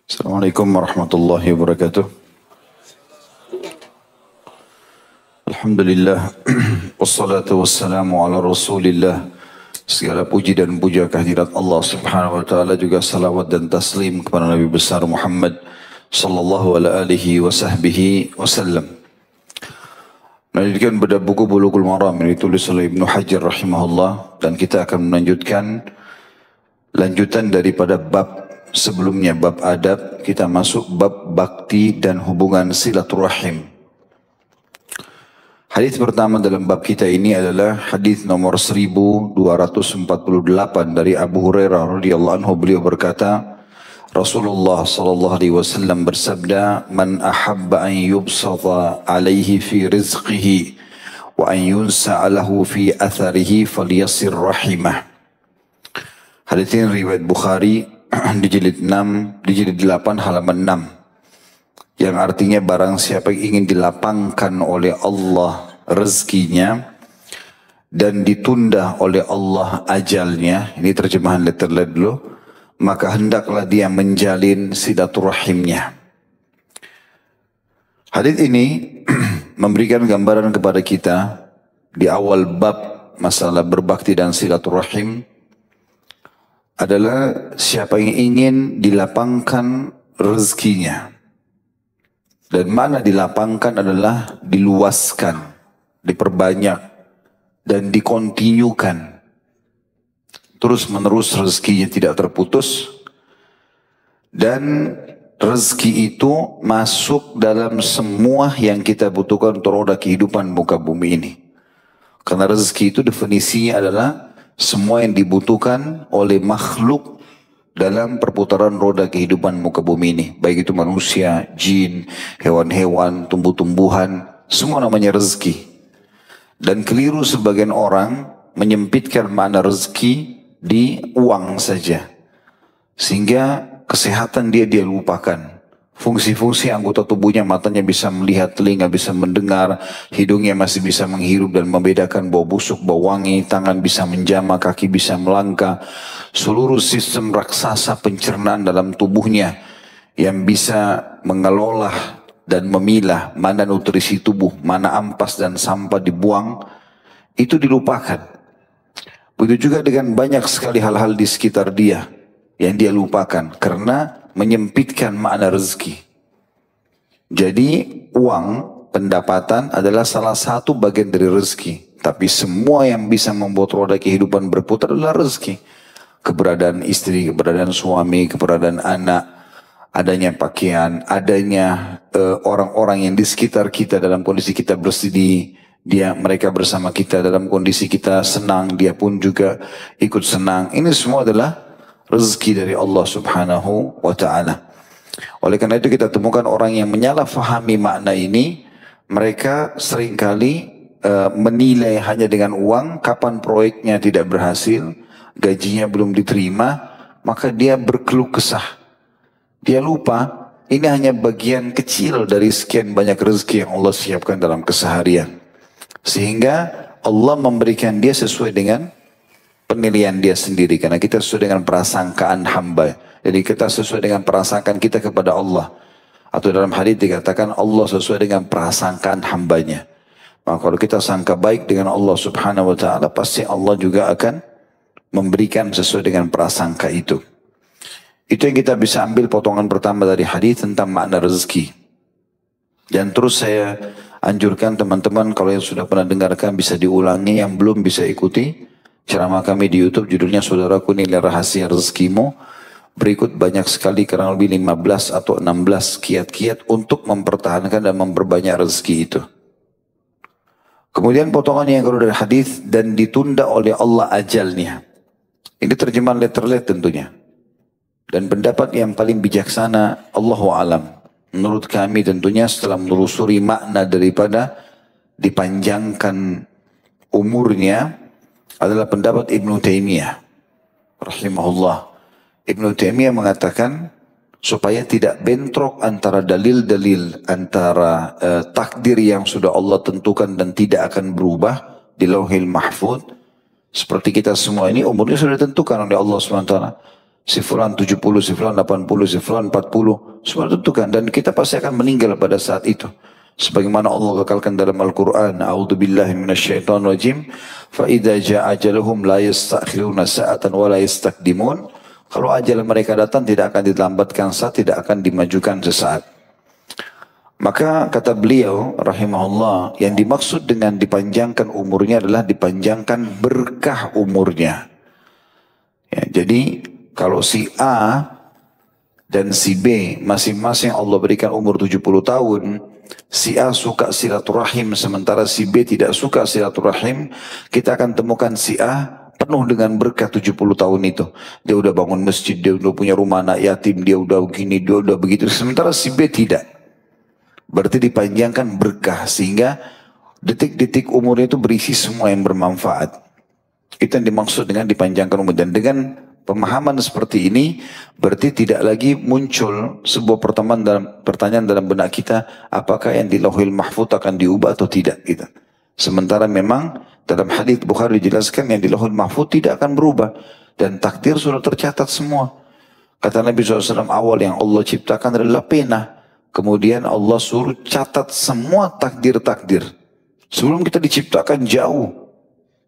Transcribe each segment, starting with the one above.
Assalamualaikum warahmatullahi wabarakatuh. Alhamdulillah. Wassalatu wassalamu ala rasulillah. Segala puji dan puja kehadirat Allah subhanahu wa ta'ala, juga salawat dan taslim kepada Nabi besar Muhammad sallallahu alaihi wa sahbihi wasallam. Melanjutkan pada buku Bulughul Maram yang ditulis oleh Ibnu Hajar rahimahullah, dan kita akan melanjutkan lanjutan daripada bab sebelumnya, bab adab. Kita masuk bab bakti dan hubungan silaturahim. Hadis pertama dalam bab kita ini adalah hadis nomor 1248 dari Abu Hurairah radhiyallahu anhu. Beliau berkata, Rasulullah sallallahu alaihi wasallam bersabda, "Man ahabba an yubsata alaihi fi rizqihi wa an yunsa'a lahu fi atharihi falyasir rahimah." Hadis ini riwayat Bukhari di jilid 6, di jilid 8 halaman 6, yang artinya barang siapa yang ingin dilapangkan oleh Allah rezekinya dan ditunda oleh Allah ajalnya, ini terjemahan letterlet dulu, maka hendaklah dia menjalin silaturahimnya. Hadis ini memberikan gambaran kepada kita di awal bab masalah berbakti dan silaturahim adalah siapa yang ingin dilapangkan rezekinya. Dan mana dilapangkan adalah diluaskan, diperbanyak, dan dikontinyukan. Terus menerus rezekinya tidak terputus. Dan rezeki itu masuk dalam semua yang kita butuhkan untuk roda kehidupan muka bumi ini. Karena rezeki itu definisinya adalah semua yang dibutuhkan oleh makhluk dalam perputaran roda kehidupan muka bumi ini. Baik itu manusia, jin, hewan-hewan, tumbuh-tumbuhan, semua namanya rezeki. Dan keliru sebagian orang menyempitkan makna rezeki di uang saja. Sehingga kesehatan dia lupakan. Fungsi-fungsi anggota tubuhnya, matanya bisa melihat, telinga bisa mendengar, hidungnya masih bisa menghirup dan membedakan bau busuk, bau wangi, tangan bisa menjama, kaki bisa melangkah. Seluruh sistem raksasa pencernaan dalam tubuhnya yang bisa mengelola dan memilah mana nutrisi tubuh, mana ampas dan sampah dibuang, itu dilupakan. Begitu juga dengan banyak sekali hal-hal di sekitar dia yang dia lupakan karena menyempitkan makna rezeki. Jadi uang, pendapatan adalah salah satu bagian dari rezeki. Tapi semua yang bisa membuat roda kehidupan berputar adalah rezeki. Keberadaan istri, keberadaan suami, keberadaan anak, adanya pakaian, adanya orang-orang yang di sekitar kita dalam kondisi kita bersedih, mereka bersama kita dalam kondisi kita senang, dia pun juga ikut senang. Ini semua adalah rezeki dari Allah subhanahu wa ta'ala. Oleh karena itu kita temukan orang yang menyalahfahami makna ini, mereka seringkali menilai hanya dengan uang. Kapan proyeknya tidak berhasil, gajinya belum diterima, maka dia berkeluh kesah. Dia lupa ini hanya bagian kecil dari sekian banyak rezeki yang Allah siapkan dalam keseharian. Sehingga Allah memberikan dia sesuai dengan penilaian dia sendiri, karena kita sesuai dengan prasangkaan hamba. Jadi kita sesuai dengan prasangkaan kita kepada Allah. Atau dalam hadis dikatakan Allah sesuai dengan prasangkaan hambanya. Maka kalau kita sangka baik dengan Allah subhanahu wa ta'ala, pasti Allah juga akan memberikan sesuai dengan prasangka itu. Itu yang kita bisa ambil potongan pertama dari hadis tentang makna rezeki. Dan terus saya anjurkan teman-teman, kalau yang sudah pernah dengarkan bisa diulangi, yang belum bisa ikuti ceramah kami di YouTube, judulnya Saudaraku Nilai Rahasia Rezekimu. Berikut banyak sekali, kurang lebih 15 atau 16 kiat-kiat untuk mempertahankan dan memperbanyak rezeki itu. Kemudian potongan yang kedua dari hadis, dan ditunda oleh Allah ajalnya. Ini terjemahan letterlet tentunya. Dan pendapat yang paling bijaksana, Allahu a'lam, menurut kami tentunya setelah menelusuri makna daripada dipanjangkan umurnya, adalah pendapat Ibnu Taimiyah rahimahullah. Ibnu Taimiyah mengatakan supaya tidak bentrok antara dalil-dalil, antara takdir yang sudah Allah tentukan dan tidak akan berubah di Lauhil Mahfuz. Seperti kita semua ini umurnya sudah ditentukan oleh Allah SWT. si fulan 70, si fulan 80, si fulan 40. Semua tentukan. Dan kita pasti akan meninggal pada saat itu. Sebagaimana Allah kekalkan dalam Al-Quran, A'udzubillahi minasyaitonirrajim, fa idza jaa ajaluhum la yastakhiruna sa'atan wa la yastakdimun. Kalau ajal mereka datang tidak akan dilambatkan saat, tidak akan dimajukan sesaat. Maka kata beliau rahimahullah, yang dimaksud dengan dipanjangkan umurnya adalah dipanjangkan berkah umurnya. Ya, jadi kalau si A dan si B masing-masing Allah berikan umur 70 tahun, si A suka silaturahim sementara si B tidak suka silaturahim, kita akan temukan si A penuh dengan berkah 70 tahun itu. Dia udah bangun masjid, dia udah punya rumah anak yatim, dia udah begini, dia udah begitu. Sementara si B tidak. Berarti dipanjangkan berkah sehingga detik-detik umurnya itu berisi semua yang bermanfaat. Itu yang dimaksud dengan dipanjangkan umur. Dan dengan pemahaman seperti ini berarti tidak lagi muncul sebuah pertanyaan dalam benak kita, apakah yang di Lauhil Mahfuz akan diubah atau tidak gitu. Sementara memang dalam hadits Bukhari dijelaskan yang di Lauhil Mahfuz tidak akan berubah dan takdir sudah tercatat semua. Kata Nabi SAW, awal yang Allah ciptakan adalah pena. Kemudian Allah suruh catat semua takdir-takdir. Sebelum kita diciptakan jauh.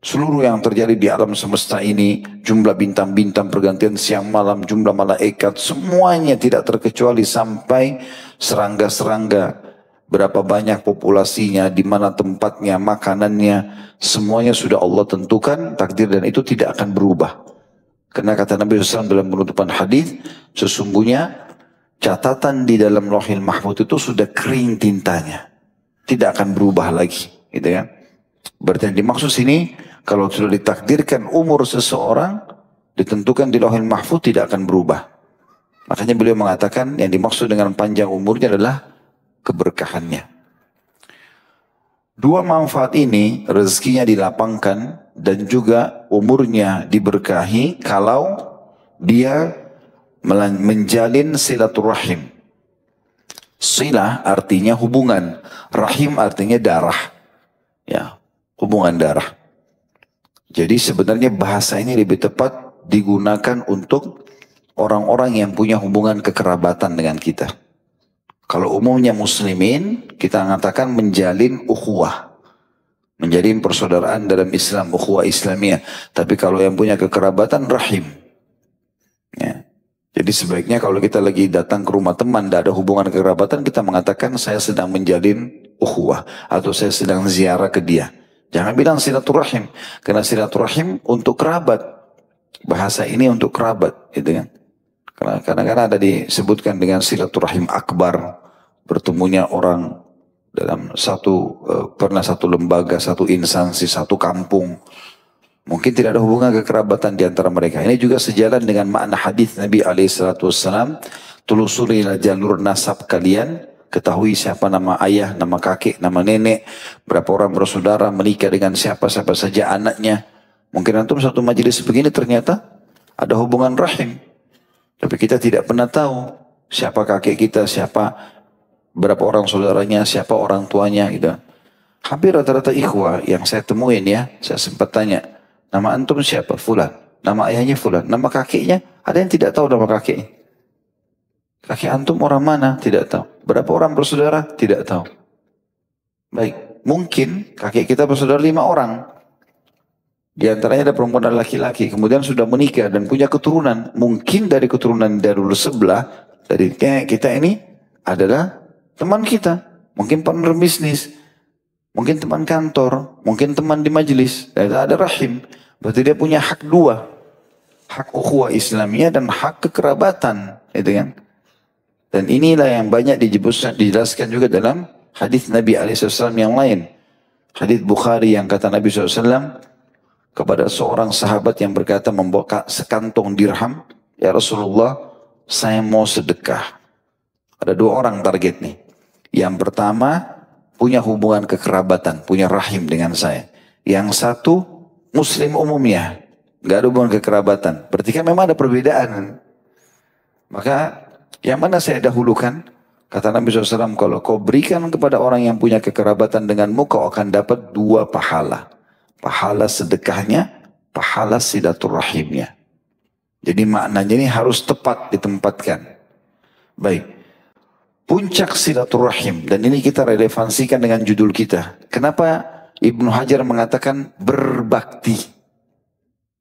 Seluruh yang terjadi di alam semesta ini, jumlah bintang-bintang, pergantian siang malam, jumlah malaikat, semuanya tidak terkecuali sampai serangga-serangga. Berapa banyak populasinya, di mana tempatnya, makanannya, semuanya sudah Allah tentukan takdir dan itu tidak akan berubah. Karena kata Nabi SAW dalam penutupan hadis, sesungguhnya catatan di dalam Lauhil Mahfuz itu sudah kering tintanya, tidak akan berubah lagi, gitu kan? Berarti yang dimaksud sini, kalau sudah ditakdirkan umur seseorang, ditentukan di Lauhil Mahfuz tidak akan berubah. Makanya beliau mengatakan yang dimaksud dengan panjang umurnya adalah keberkahannya. Dua manfaat ini, rezekinya dilapangkan dan juga umurnya diberkahi kalau dia menjalin silaturahim. Silah artinya hubungan, rahim artinya darah. Ya, hubungan darah. Jadi sebenarnya bahasa ini lebih tepat digunakan untuk orang-orang yang punya hubungan kekerabatan dengan kita. Kalau umumnya muslimin, kita mengatakan menjalin ukhuwah. Menjalin persaudaraan dalam Islam, ukhuwah Islamiyah. Tapi kalau yang punya kekerabatan, rahim. Ya. Jadi sebaiknya kalau kita lagi datang ke rumah teman, tidak ada hubungan kekerabatan, kita mengatakan saya sedang menjalin ukhuwah. Atau saya sedang ziarah ke dia. Jangan bilang silaturahim. Karena silaturahim untuk kerabat. Bahasa ini untuk kerabat. Gitu kan. Karena ada disebutkan dengan silaturahim akbar. Bertemunya orang dalam pernah satu lembaga, satu instansi, satu kampung. Mungkin tidak ada hubungan kekerabatan di antara mereka. Ini juga sejalan dengan makna hadis Nabi SAW. Telusurilah jalur nasab kalian. Ketahui siapa nama ayah, nama kakek, nama nenek. Berapa orang bersaudara, menikah dengan siapa-siapa saja anaknya. Mungkin antum satu majelis begini ternyata ada hubungan rahim. Tapi kita tidak pernah tahu siapa kakek kita, berapa orang saudaranya, siapa orang tuanya gitu. Hampir rata-rata ikhwah yang saya temuin ya, saya sempat tanya, nama antum siapa? Fulan. Nama ayahnya fulan. Nama kakeknya, ada yang tidak tahu nama kakeknya. Kakek antum orang mana? Tidak tahu. Berapa orang bersaudara? Tidak tahu. Baik, mungkin kakek kita bersaudara 5 orang. Di antaranya ada perempuan dan laki-laki. Kemudian sudah menikah dan punya keturunan. Mungkin dari keturunan darul sebelah, dari kita ini adalah teman kita. Mungkin partner bisnis. Mungkin teman kantor. Mungkin teman di majelis. Ada rahim. Berarti dia punya hak 2. Hak ukhuwah Islamiyah dan hak kekerabatan. Itu kan. Dan inilah yang banyak dijelaskan juga dalam hadis Nabi SAW yang lain. Hadis Bukhari yang kata Nabi SAW kepada seorang sahabat yang berkata membawa sekantong dirham. Ya Rasulullah, saya mau sedekah. Ada 2 orang target nih. Yang pertama, punya hubungan kekerabatan, punya rahim dengan saya. Yang satu, muslim umumnya. Gak ada hubungan kekerabatan. Berarti kan memang ada perbedaan. Maka yang mana saya dahulukan? Kata Nabi SAW, kalau kau berikan kepada orang yang punya kekerabatan denganmu, kau akan dapat 2 pahala. Pahala sedekahnya, pahala silaturahimnya. Jadi maknanya ini harus tepat ditempatkan. Baik. Puncak silaturahim. Dan ini kita relevansikan dengan judul kita. Kenapa Ibnu Hajar mengatakan berbakti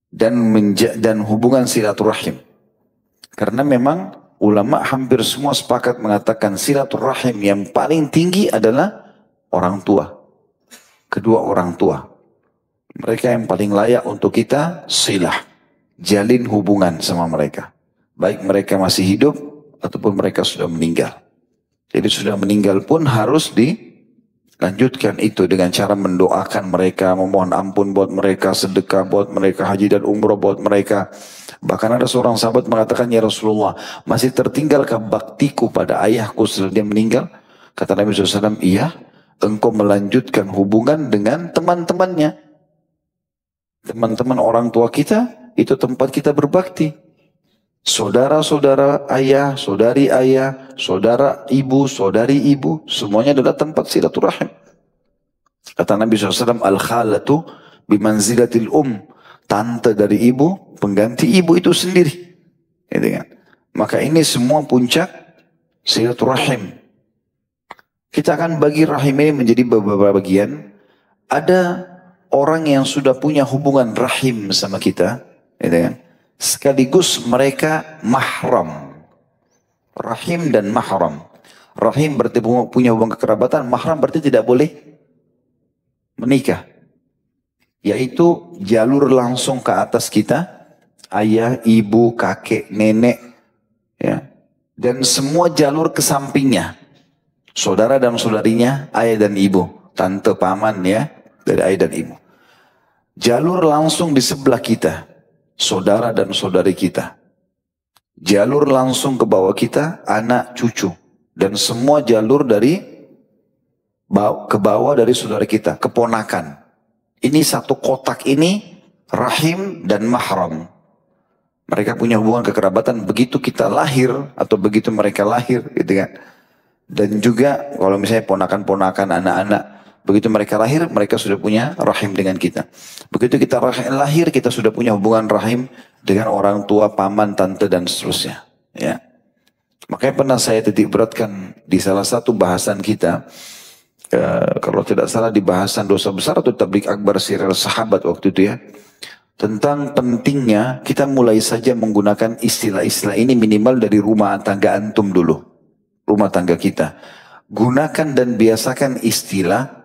dan hubungan silaturahim. Karena memang ulama hampir semua sepakat mengatakan silaturahim yang paling tinggi adalah orang tua. Kedua orang tua. Mereka yang paling layak untuk kita silah. Jalin hubungan sama mereka. Baik mereka masih hidup ataupun mereka sudah meninggal. Jadi sudah meninggal pun harus dilanjutkan itu dengan cara mendoakan mereka, memohon ampun buat mereka, sedekah buat mereka, haji dan umroh buat mereka. Bahkan ada seorang sahabat mengatakan, ya Rasulullah, masih tertinggalkah baktiku pada ayahku setelah dia meninggal? Kata Nabi SAW, iya, engkau melanjutkan hubungan dengan teman-temannya. Teman-teman orang tua kita, itu tempat kita berbakti. Saudara-saudara ayah, saudari ayah, saudara ibu, saudari ibu, semuanya adalah tempat silaturahim. Kata Nabi SAW, al-khalatu bimanzilatil tante dari ibu, pengganti ibu itu sendiri. Gitu kan? Maka ini semua puncak silaturahim. Kita akan bagi rahim ini menjadi beberapa bagian. Ada orang yang sudah punya hubungan rahim sama kita, gitu kan? Sekaligus mereka mahram. Rahim dan mahram. Rahim berarti punya hubungan kekerabatan, mahram berarti tidak boleh menikah. Yaitu jalur langsung ke atas kita, ayah, ibu, kakek, nenek, ya, dan semua jalur ke sampingnya, saudara dan saudarinya, ayah dan ibu, tante, paman, ya, dari ayah dan ibu. Jalur langsung di sebelah kita, saudara dan saudari kita. Jalur langsung ke bawah kita, anak, cucu. Dan semua jalur ke bawah dari saudara kita, keponakan. Ini satu kotak ini, rahim dan mahram. Mereka punya hubungan kekerabatan begitu kita lahir, atau begitu mereka lahir, gitu kan. Dan juga kalau misalnya ponakan-ponakan, anak-anak, begitu mereka lahir, mereka sudah punya rahim dengan kita. Begitu kita lahir, kita sudah punya hubungan rahim dengan orang tua, paman, tante, dan seterusnya. Ya. Makanya pernah saya titik beratkan di salah satu bahasan kita, kalau tidak salah di bahasan dosa besar atau tablik akbar sirah sahabat waktu itu ya, tentang pentingnya kita mulai saja menggunakan istilah-istilah ini minimal dari rumah tangga antum dulu. Rumah tangga kita. Gunakan dan biasakan istilah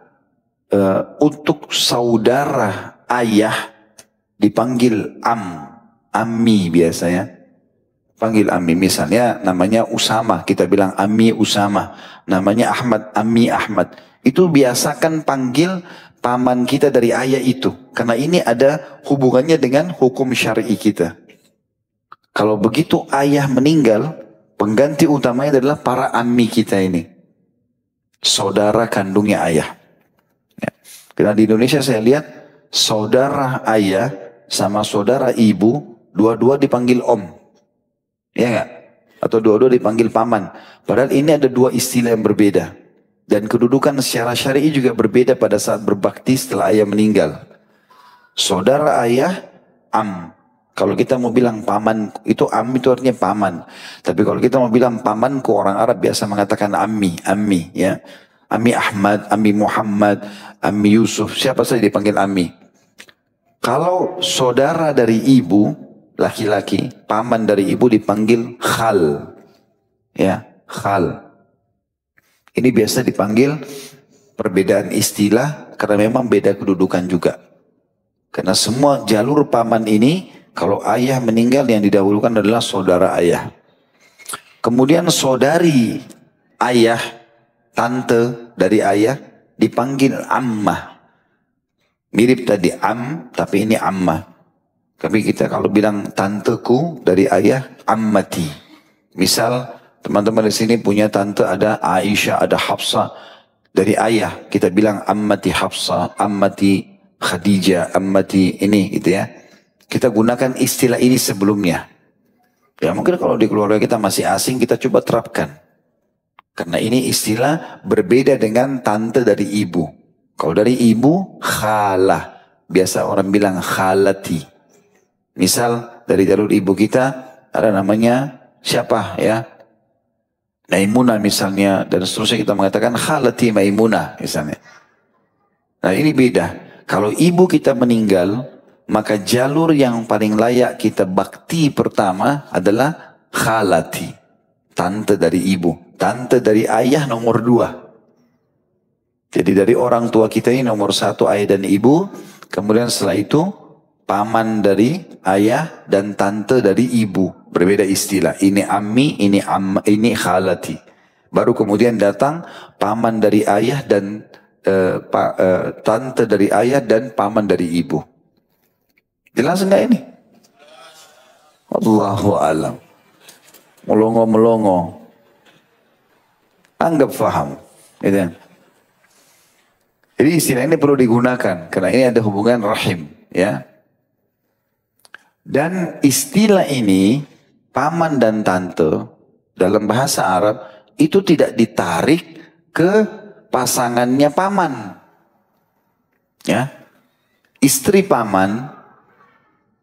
untuk saudara ayah dipanggil ammi biasanya. Panggil ammi, misalnya namanya Usama, kita bilang ammi Usama. Namanya Ahmad, ammi Ahmad. Itu biasakan panggil paman kita dari ayah itu. Karena ini ada hubungannya dengan hukum syar'i kita. Kalau begitu ayah meninggal, pengganti utamanya adalah para ammi kita ini. Saudara kandungnya ayah. Ya. Karena di Indonesia saya lihat saudara ayah sama saudara ibu dua-dua dipanggil om. Ya enggak? Atau dua-dua dipanggil paman. Padahal ini ada dua istilah yang berbeda. Dan kedudukan secara syar'i juga berbeda pada saat berbakti setelah ayah meninggal. Saudara ayah Kalau kita mau bilang paman, itu itu artinya paman. Tapi kalau kita mau bilang pamanku, orang Arab biasa mengatakan ammi, ya. Ammi Ahmad, ammi Muhammad, ammi Yusuf, siapa saja dipanggil ammi. Kalau saudara dari ibu, laki-laki, paman dari ibu dipanggil khal. Ya, khal. Ini biasa dipanggil perbedaan istilah karena memang beda kedudukan juga. Karena semua jalur paman ini, kalau ayah meninggal yang didahulukan adalah saudara ayah. Kemudian saudari ayah, tante dari ayah dipanggil ammah. Mirip tadi tapi ini ammah. Tapi kita kalau bilang tanteku dari ayah, ammati. Misal teman-teman di sini punya tante, ada Aisyah, ada Hafsah. Dari ayah kita bilang ammati Hafsah, ammati Khadijah, ammati ini gitu ya. Kita gunakan istilah ini sebelumnya. Ya mungkin kalau di keluarga kita masih asing, kita coba terapkan. Karena ini istilah berbeda dengan tante dari ibu. Kalau dari ibu, khalah. Biasa orang bilang khalati. Misal dari jalur ibu kita ada namanya siapa ya? Maimunah misalnya, dan seterusnya kita mengatakan khalati Maimunah misalnya. Nah ini beda. Kalau ibu kita meninggal, maka jalur yang paling layak kita bakti pertama adalah khalati. Tante dari ibu. Tante dari ayah nomor 2. Jadi dari orang tua kita ini nomor 1 ayah dan ibu. Kemudian setelah itu paman dari ayah dan tante dari ibu. Berbeda istilah. Ini ammi, ini khalati. Baru kemudian datang paman dari ayah dan tante dari ayah dan paman dari ibu. Jelas enggak ini? Allahu alam. Melongo-melongo. Anggap faham. Gitu. Jadi istilah ini perlu digunakan karena ini ada hubungan rahim, ya. Dan istilah ini paman dan tante dalam bahasa Arab itu tidak ditarik ke pasangannya paman. Ya. Istri paman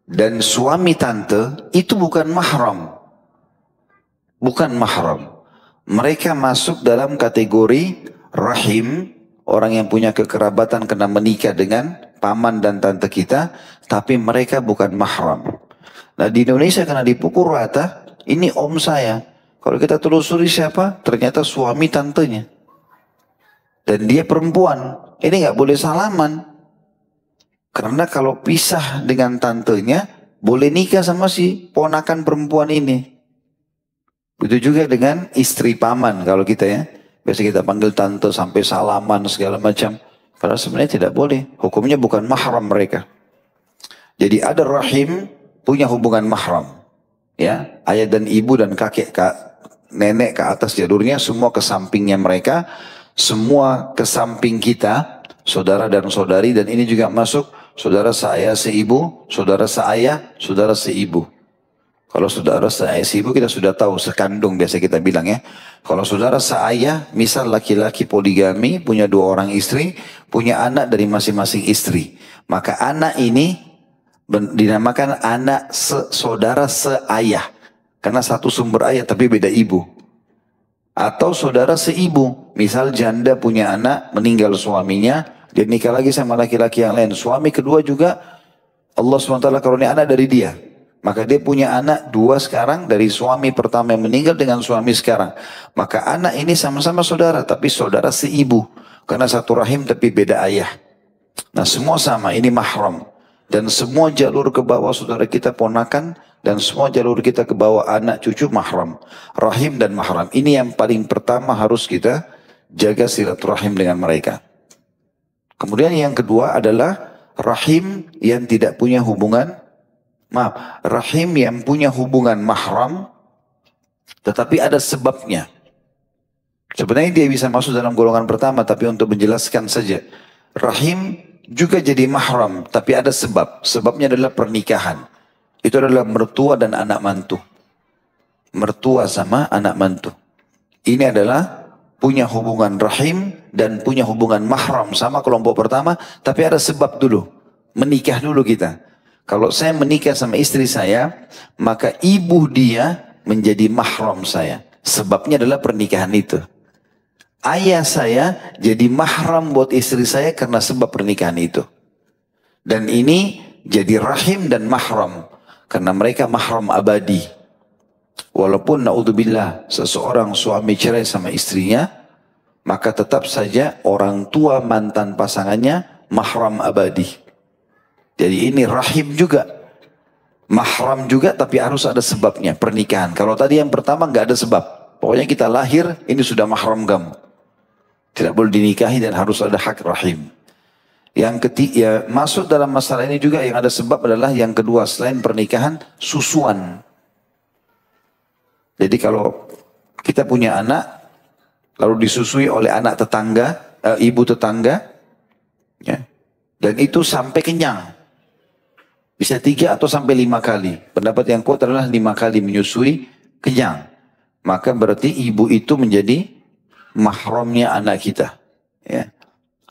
dan suami tante itu bukan mahram. Bukan mahram. Mereka masuk dalam kategori rahim, orang yang punya kekerabatan kena menikah dengan paman dan tante kita, tapi mereka bukan mahram. Nah di Indonesia karena dipukul rata, ini om saya. Kalau kita telusuri siapa? Ternyata suami tantenya. Dan dia perempuan. Ini nggak boleh salaman. Karena kalau pisah dengan tantenya, boleh nikah sama si ponakan perempuan ini. Begitu juga dengan istri paman kalau kita ya. Biasa kita panggil tante sampai salaman segala macam. Padahal sebenarnya tidak boleh. Hukumnya bukan mahram mereka. Jadi ada rahim punya hubungan mahram. Ya, ayah dan ibu dan kakek, nenek ke atas jalurnya, semua ke sampingnya mereka, semua ke samping kita, saudara dan saudari, dan ini juga masuk saudara seayah seibu, saudara seayah, saudara seibu. Kalau saudara seayah seibu kita sudah tahu, sekandung biasa kita bilang ya. Kalau saudara seayah, misal laki-laki poligami, punya 2 orang istri, punya anak dari masing-masing istri. Maka anak ini dinamakan anak saudara seayah. Karena satu sumber ayah tapi beda ibu. Atau saudara seibu. Misal janda punya anak, meninggal suaminya, dia nikah lagi sama laki-laki yang lain. Suami kedua juga Allah SWT karunia anak dari dia. Maka dia punya anak 2 sekarang dari suami pertama yang meninggal dengan suami sekarang. Maka anak ini sama-sama saudara, tapi saudara seibu. Karena satu rahim tapi beda ayah. Nah semua sama, ini mahram. Dan semua jalur ke bawah saudara kita ponakan, dan semua jalur kita ke bawah anak cucu mahram. Rahim dan mahram. Ini yang paling pertama harus kita jaga silaturahim dengan mereka. Kemudian yang kedua adalah rahim yang tidak punya hubungan, rahim yang punya hubungan mahram, tetapi ada sebabnya. Sebenarnya dia bisa masuk dalam golongan pertama, tapi untuk menjelaskan saja. Rahim juga jadi mahram, tapi ada sebab. Sebabnya adalah pernikahan. Itu adalah mertua dan anak mantu. Mertua sama anak mantu. Ini adalah punya hubungan rahim dan punya hubungan mahram sama kelompok pertama, tapi ada sebab dulu. Menikah dulu kita. Kalau saya menikah sama istri saya, maka ibu dia menjadi mahram saya. Sebabnya adalah pernikahan itu. Ayah saya jadi mahram buat istri saya karena sebab pernikahan itu. Dan ini jadi rahim dan mahram. Karena mereka mahram abadi. Walaupun na'udzubillah seseorang suami cerai sama istrinya, maka tetap saja orang tua mantan pasangannya mahram abadi. Jadi ini rahim juga. Mahram juga tapi harus ada sebabnya, pernikahan. Kalau tadi yang pertama nggak ada sebab. Pokoknya kita lahir, ini sudah mahram kamu. Tidak boleh dinikahi dan harus ada hak rahim. Yang ketiga, ya, masuk dalam masalah ini juga yang ada sebab adalah yang kedua, selain pernikahan, susuan. Jadi kalau kita punya anak, lalu disusui oleh anak tetangga, ibu tetangga, ya, dan itu sampai kenyang. Bisa 3 atau sampai 5 kali. Pendapat yang kuat adalah 5 kali menyusui kenyang. Maka berarti ibu itu menjadi mahramnya anak kita. Ya.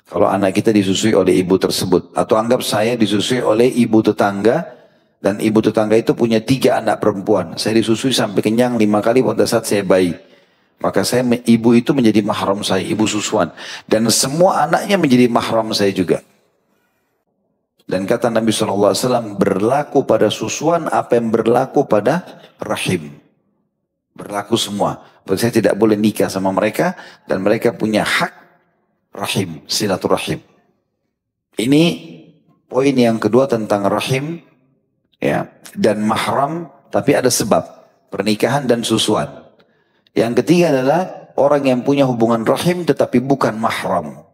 Kalau anak kita disusui oleh ibu tersebut. Atau anggap saya disusui oleh ibu tetangga. Dan ibu tetangga itu punya 3 anak perempuan. Saya disusui sampai kenyang 5 kali pada saat saya bayi. Maka ibu itu menjadi mahram saya, ibu susuan. Dan semua anaknya menjadi mahram saya juga. Dan kata Nabi SAW, berlaku pada susuan apa yang berlaku pada rahim. Berlaku semua. Berarti saya tidak boleh nikah sama mereka. Dan mereka punya hak rahim, silaturahim. Ini poin yang kedua tentang rahim. Ya, dan mahram, tapi ada sebab. Pernikahan dan susuan. Yang ketiga adalah orang yang punya hubungan rahim tetapi bukan mahram.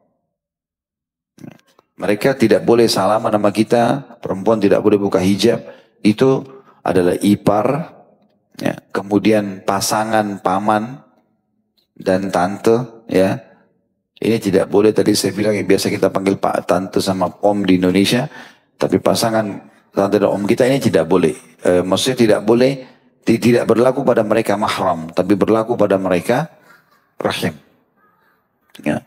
Mereka tidak boleh salaman sama kita, perempuan tidak boleh buka hijab. Itu adalah ipar, ya. Kemudian pasangan paman dan tante, ya. Ini tidak boleh, tadi saya bilang yang biasa kita panggil pak tante sama om di Indonesia, tapi pasangan tante dan om kita ini tidak boleh. Maksudnya tidak boleh, tidak berlaku pada mereka mahram, tapi berlaku pada mereka rahim. Ya.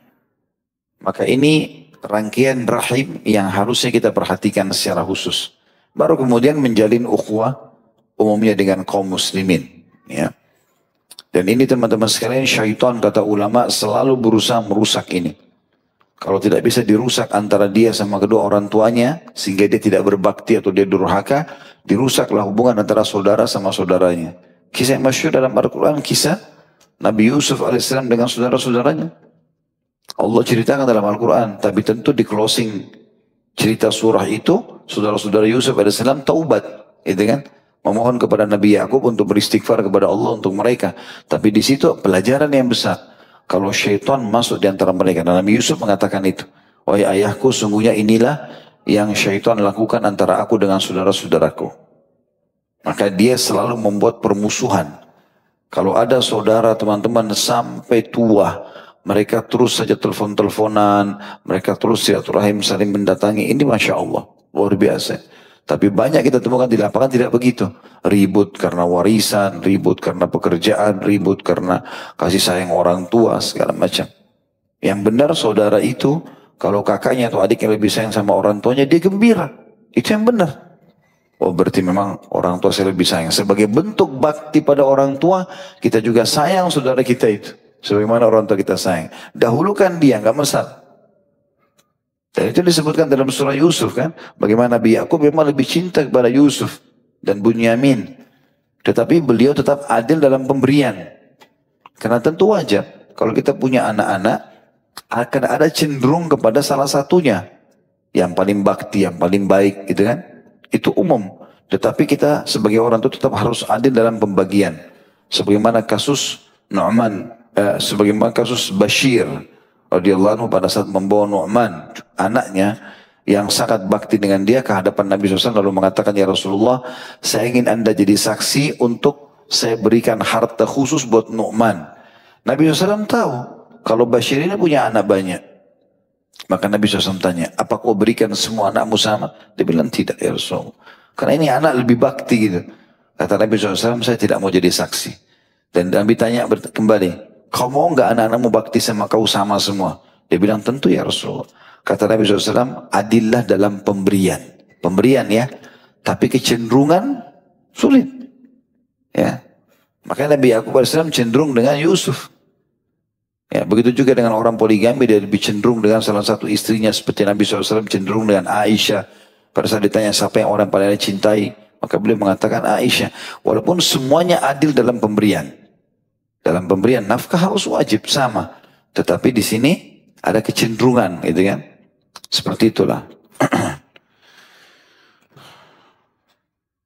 Maka ini rangkaian rahim yang harusnya kita perhatikan secara khusus. Baru kemudian menjalin ukhuwah umumnya dengan kaum muslimin. Ya. Dan ini teman-teman sekalian, syaitan kata ulama selalu berusaha merusak ini. Kalau tidak bisa dirusak antara dia sama kedua orang tuanya, sehingga dia tidak berbakti atau dia durhaka, dirusaklah hubungan antara saudara sama saudaranya. Kisah yang masyhur dalam Al-Quran, kisah Nabi Yusuf AS dengan saudara-saudaranya. Allah ceritakan dalam Al-Quran, tapi tentu di closing cerita surah itu, saudara-saudara Yusuf AS taubat, gitu kan? Memohon kepada Nabi Yakub untuk beristighfar kepada Allah untuk mereka. Tapi di situ pelajaran yang besar. Kalau syaitan masuk di antara mereka. Dan Nabi Yusuf mengatakan itu. Wahai ayahku, sungguhnya inilah yang syaitan lakukan antara aku dengan saudara-saudaraku. Maka dia selalu membuat permusuhan. Kalau ada saudara teman-teman sampai tua, mereka terus saja telepon-teleponan, mereka terus silaturahim saling mendatangi. Ini Masya Allah, luar biasa. Tapi banyak kita temukan di lapangan tidak begitu. Ribut karena warisan, ribut karena pekerjaan, ribut karena kasih sayang orang tua, segala macam. Yang benar saudara itu, kalau kakaknya atau adiknya lebih sayang sama orang tuanya, dia gembira. Itu yang benar. Oh berarti memang orang tua saya lebih sayang. Sebagai bentuk bakti pada orang tua, kita juga sayang saudara kita itu. Sebagaimana orang tua kita sayang. Dahulukan dia, nggak masalah. Dan itu disebutkan dalam surah Yusuf kan. Bagaimana Nabi Yakub memang lebih cinta kepada Yusuf dan Bunyamin. Tetapi beliau tetap adil dalam pemberian. Karena tentu wajar. Kalau kita punya anak-anak, akan ada cenderung kepada salah satunya. Yang paling bakti, yang paling baik gitu kan. Itu umum. Tetapi kita sebagai orang itu tetap harus adil dalam pembagian. Sebagaimana kasus Nu'man, sebagaimana kasus Bashir radhiyallahu anhu pada saat membawa Nu'man, anaknya yang sangat bakti dengan dia ke hadapan Nabi SAW lalu mengatakan, ya Rasulullah, saya ingin anda jadi saksi untuk saya berikan harta khusus buat Nu'man. Nabi SAW tahu kalau Bashir ini punya anak banyak. Maka Nabi SAW tanya, apa kau berikan semua anakmu sama? Dia bilang tidak ya Rasulullah. Karena ini anak lebih bakti gitu. Kata Nabi SAW, saya tidak mau jadi saksi. Dan Nabi tanya kembali, kau mau nggak anak-anakmu bakti sama kau sama semua? Dia bilang tentu ya Rasulullah. Kata Nabi SAW, adillah dalam pemberian. Pemberian ya. Tapi kecenderungan sulit. Ya. Makanya Nabi Yakub AS cenderung dengan Yusuf. Ya, begitu juga dengan orang poligami, dia lebih cenderung dengan salah satu istrinya. Seperti Nabi SAW cenderung dengan Aisyah. Pada saat ditanya siapa yang orang paling cintai, maka beliau mengatakan Aisyah. Walaupun semuanya adil dalam pemberian. Dalam pemberian nafkah harus wajib sama. Tetapi di sini ada kecenderungan gitu kan. Seperti itulah.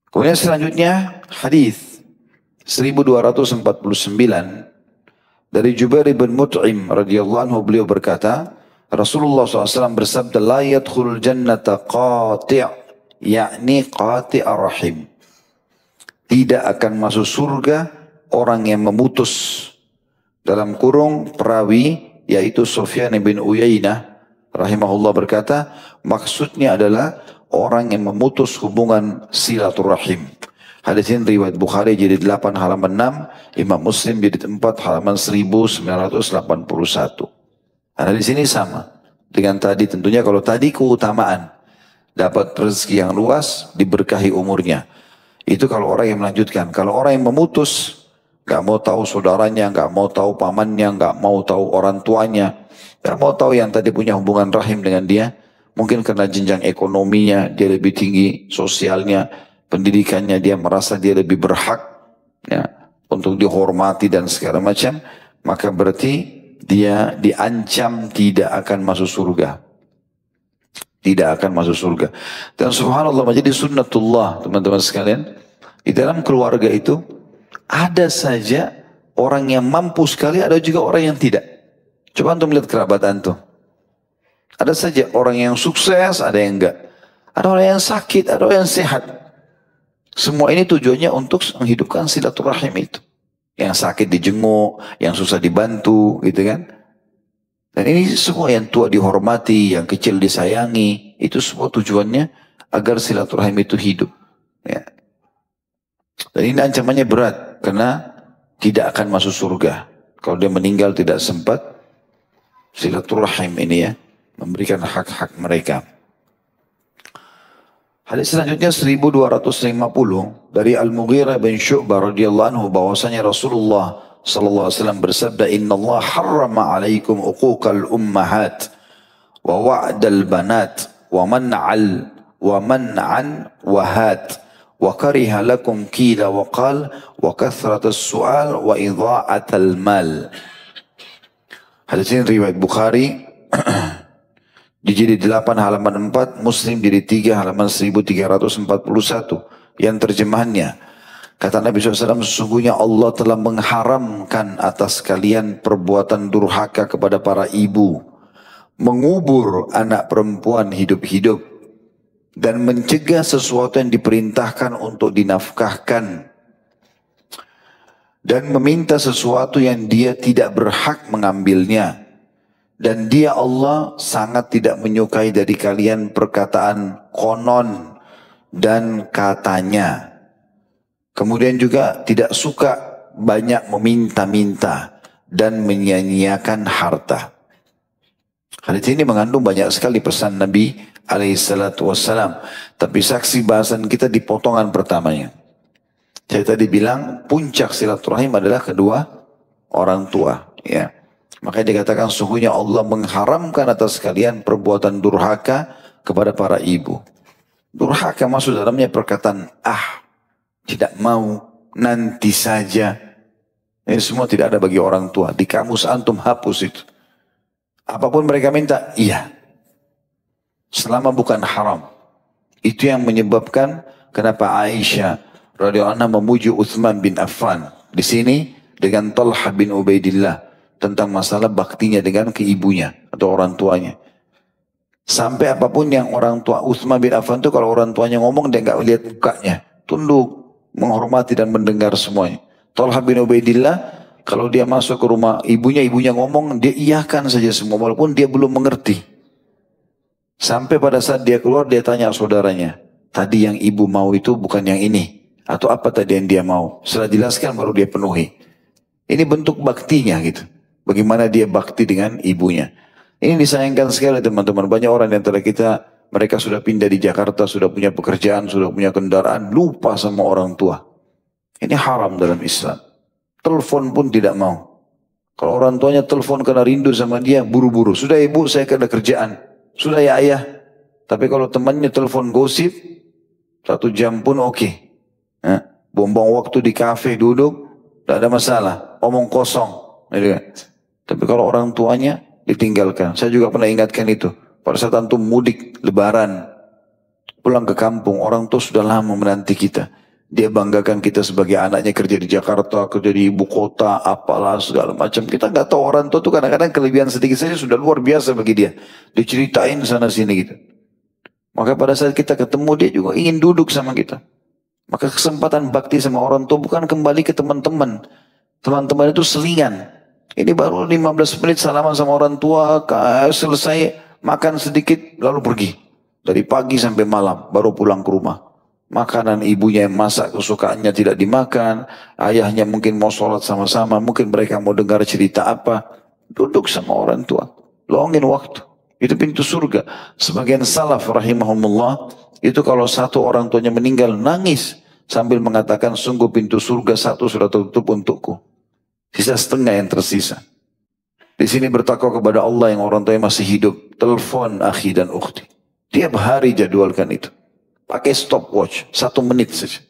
Kemudian selanjutnya hadis 1249 dari Jubair bin Mut'im radhiyallahu anhu, beliau berkata, Rasulullah SAW bersabda, la yadkhulul jannata qati', yakni qati' ar-rahim. Tidak akan masuk surga orang yang memutus, dalam kurung perawi, yaitu Sufyan bin Uyainah rahimahullah berkata, maksudnya adalah orang yang memutus hubungan silaturahim. Hadis ini riwayat Bukhari jilid 8 halaman 6, Imam Muslim jilid 4 halaman 1981. Nah di sini sama dengan tadi, tentunya kalau tadi keutamaan dapat rezeki yang luas, diberkahi umurnya. Itu kalau orang yang melanjutkan. Kalau orang yang memutus, gak mau tahu saudaranya, gak mau tahu pamannya, gak mau tahu orang tuanya, gak mau tahu yang tadi punya hubungan rahim dengan dia, mungkin karena jenjang ekonominya dia lebih tinggi, sosialnya, pendidikannya dia merasa dia lebih berhak ya, untuk dihormati dan segala macam, maka berarti dia diancam tidak akan masuk surga. Tidak akan masuk surga. Dan subhanallah menjadi sunnatullah teman-teman sekalian. Di dalam keluarga itu ada saja orang yang mampu sekali, ada juga orang yang tidak. Coba antum lihat kerabat antum. Ada saja orang yang sukses, ada yang enggak. Ada orang yang sakit, ada orang yang sehat. Semua ini tujuannya untuk menghidupkan silaturahim itu. Yang sakit dijenguk, yang susah dibantu, gitu kan. Dan ini semua yang tua dihormati, yang kecil disayangi. Itu semua tujuannya agar silaturahim itu hidup. Ya. Dan ini ancamannya berat. Karena tidak akan masuk surga. Kalau dia meninggal tidak sempat silaturahim ini ya. Memberikan hak-hak mereka. Hadis selanjutnya 1250 dari Al-Mughirah bin Syu'bah radhiyallahu anhu bahwasanya Rasulullah sallallahu alaihi wasallam bersabda, "Innallaha harrama 'alaikum uquqal ummahat wa wa'dal banat wa man'an wahat wa kariha lakum qila wa qal wa kathratas su'al wa idha'atal mal." Hadis ini riwayat Bukhari di jilid 8 halaman 4, Muslim jilid 3 halaman 1341 yang terjemahannya. Kata Nabi SAW, sesungguhnya Allah telah mengharamkan atas kalian perbuatan durhaka kepada para ibu, mengubur anak perempuan hidup-hidup, dan mencegah sesuatu yang diperintahkan untuk dinafkahkan, dan meminta sesuatu yang dia tidak berhak mengambilnya. Dan dia Allah sangat tidak menyukai dari kalian perkataan konon dan katanya. Kemudian juga tidak suka banyak meminta-minta dan menyia-nyiakan harta. Hadis ini mengandung banyak sekali pesan Nabi alaihissalam. Tapi saksi bahasan kita di potongan pertamanya. Saya tadi bilang puncak silaturahim adalah kedua orang tua. Ya. Makanya dikatakan sungguhnya Allah mengharamkan atas kalian perbuatan durhaka kepada para ibu. Durhaka maksud dalamnya perkataan tidak mau, nanti saja. Ini semua tidak ada bagi orang tua. Di kamus antum hapus itu. Apapun mereka minta, iya. Selama bukan haram. Itu yang menyebabkan kenapa Aisyah radhiyallahu anha memuji Utsman bin Affan. Di sini dengan Talha bin Ubaidillah. Tentang masalah baktinya dengan keibunya atau orang tuanya. Sampai apapun yang orang tua Utsman bin Affan itu kalau orang tuanya ngomong dia nggak lihat mukanya, tunduk, menghormati dan mendengar semuanya. Talha bin Ubaidillah kalau dia masuk ke rumah ibunya ngomong dia iyakan saja semua walaupun dia belum mengerti. Sampai pada saat dia keluar dia tanya saudaranya, tadi yang ibu mau itu bukan yang ini atau apa tadi yang dia mau? Setelah jelaskan baru dia penuhi. Ini bentuk baktinya gitu. Bagaimana dia bakti dengan ibunya. Ini disayangkan sekali teman-teman. Banyak orang di antara kita, mereka sudah pindah di Jakarta, sudah punya pekerjaan, sudah punya kendaraan, lupa sama orang tua. Ini haram dalam Islam. Telepon pun tidak mau. Kalau orang tuanya telepon karena rindu sama dia, buru-buru. Sudah ibu, saya kena kerjaan. Sudah ya ayah. Tapi kalau temannya telepon gosip, 1 jam pun oke. Buang-buang waktu di kafe duduk, tidak ada masalah. Omong kosong. Tapi kalau orang tuanya ditinggalkan. Saya juga pernah ingatkan itu. Pada saat antum mudik, lebaran, pulang ke kampung, orang tua sudah lama menanti kita. Dia banggakan kita sebagai anaknya kerja di Jakarta, kerja di ibu kota, apalah segala macam. Kita nggak tahu orang tua itu kadang-kadang kelebihan sedikit saja sudah luar biasa bagi dia. Diceritain sana sini gitu. Maka pada saat kita ketemu dia juga ingin duduk sama kita. Maka kesempatan bakti sama orang tua bukan kembali ke teman-teman. Teman-teman itu selingan. Ini baru 15 menit salaman sama orang tua, selesai makan sedikit lalu pergi. Dari pagi sampai malam baru pulang ke rumah. Makanan ibunya yang masak kesukaannya tidak dimakan. Ayahnya mungkin mau sholat sama-sama. Mungkin mereka mau dengar cerita apa. Duduk sama orang tua. Luangin waktu. Itu pintu surga. Sebagian salaf rahimahumullah, itu kalau satu orang tuanya meninggal nangis sambil mengatakan sungguh pintu surga satu sudah tertutup untukku. Sisa setengah yang tersisa. Di sini bertakwa kepada Allah yang orang tuanya masih hidup. Telepon akhi dan ukhti. Tiap hari jadwalkan itu. Pakai stopwatch 1 menit saja.